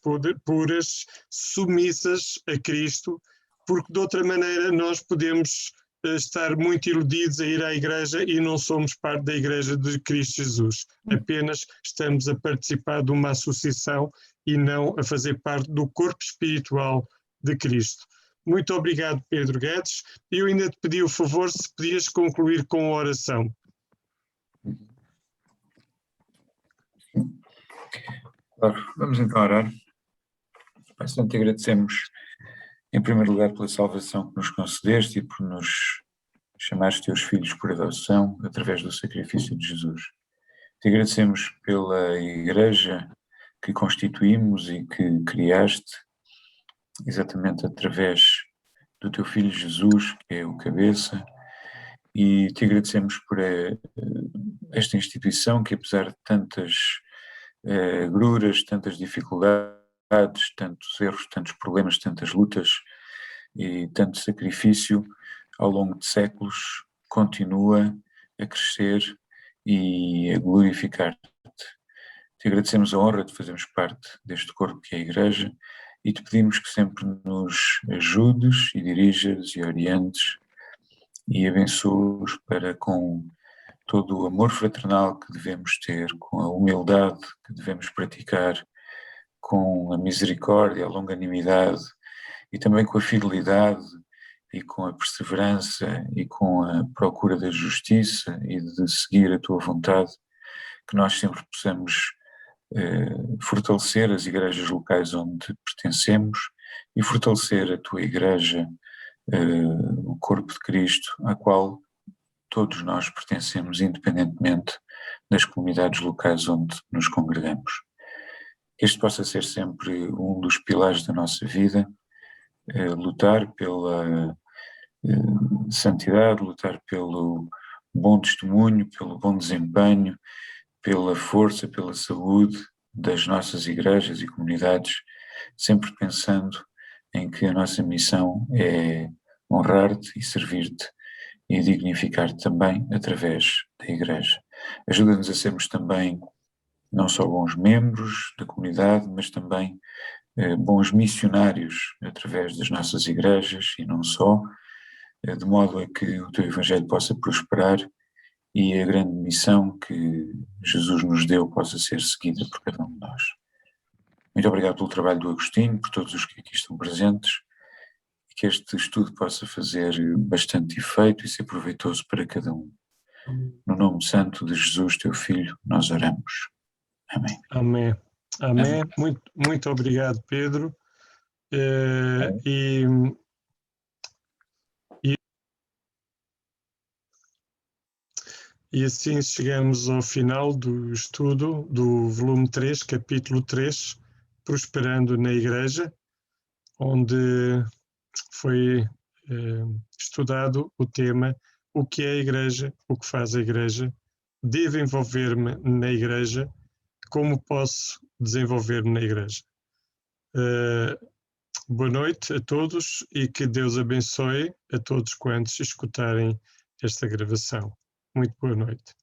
puras, submissas a Cristo, porque de outra maneira nós podemos estar muito iludidos a ir à Igreja e não somos parte da Igreja de Cristo Jesus. Apenas estamos a participar de uma associação e não a fazer parte do corpo espiritual de Cristo. Muito obrigado, Pedro Guedes. Eu ainda te pedi o favor se podias concluir com a oração. Claro, vamos então orar. Pai Santo, te agradecemos em primeiro lugar pela salvação que nos concedeste e por nos chamares teus filhos por adoção através do sacrifício de Jesus. Te agradecemos pela Igreja que constituímos e que criaste exatamente através do teu Filho Jesus, que é o cabeça, e te agradecemos por esta instituição que, apesar de tantas agruras, tantas dificuldades, tantos erros, tantos problemas, tantas lutas e tanto sacrifício ao longo de séculos, continua a crescer e a glorificar-te. Te agradecemos a honra de fazermos parte deste corpo que é a Igreja e te pedimos que sempre nos ajudes e dirijas e orientes e abençoes para, com todo o amor fraternal que devemos ter, com a humildade que devemos praticar, com a misericórdia, a longanimidade e também com a fidelidade e com a perseverança e com a procura da justiça e de seguir a tua vontade, que nós sempre possamos fortalecer as igrejas locais onde pertencemos e fortalecer a tua igreja, o corpo de Cristo, à qual todos nós pertencemos, independentemente das comunidades locais onde nos congregamos. Este possa ser sempre um dos pilares da nossa vida, lutar pela santidade, lutar pelo bom testemunho, pelo bom desempenho, pela força, pela saúde das nossas igrejas e comunidades, sempre pensando em que a nossa missão é honrar-te e servir-te e dignificar-te também através da Igreja. Ajuda-nos a sermos também não só bons membros da comunidade, mas também bons missionários através das nossas igrejas e não só, de modo a que o teu Evangelho possa prosperar e a grande missão que Jesus nos deu possa ser seguida por cada um de nós. Muito obrigado pelo trabalho do Agostinho, por todos os que aqui estão presentes, e que este estudo possa fazer bastante efeito e ser proveitoso para cada um. No nome santo de Jesus, teu Filho, nós oramos. Amém. Amém. Amém. Muito obrigado, Pedro. E assim chegamos ao final do estudo do volume 3, capítulo 3, Prosperando na Igreja, onde foi estudado o tema: o que é a Igreja, o que faz a Igreja, devo envolver-me na Igreja, como posso desenvolver-me na Igreja. Boa noite a todos e que Deus abençoe a todos quantos escutarem esta gravação. Muito boa noite.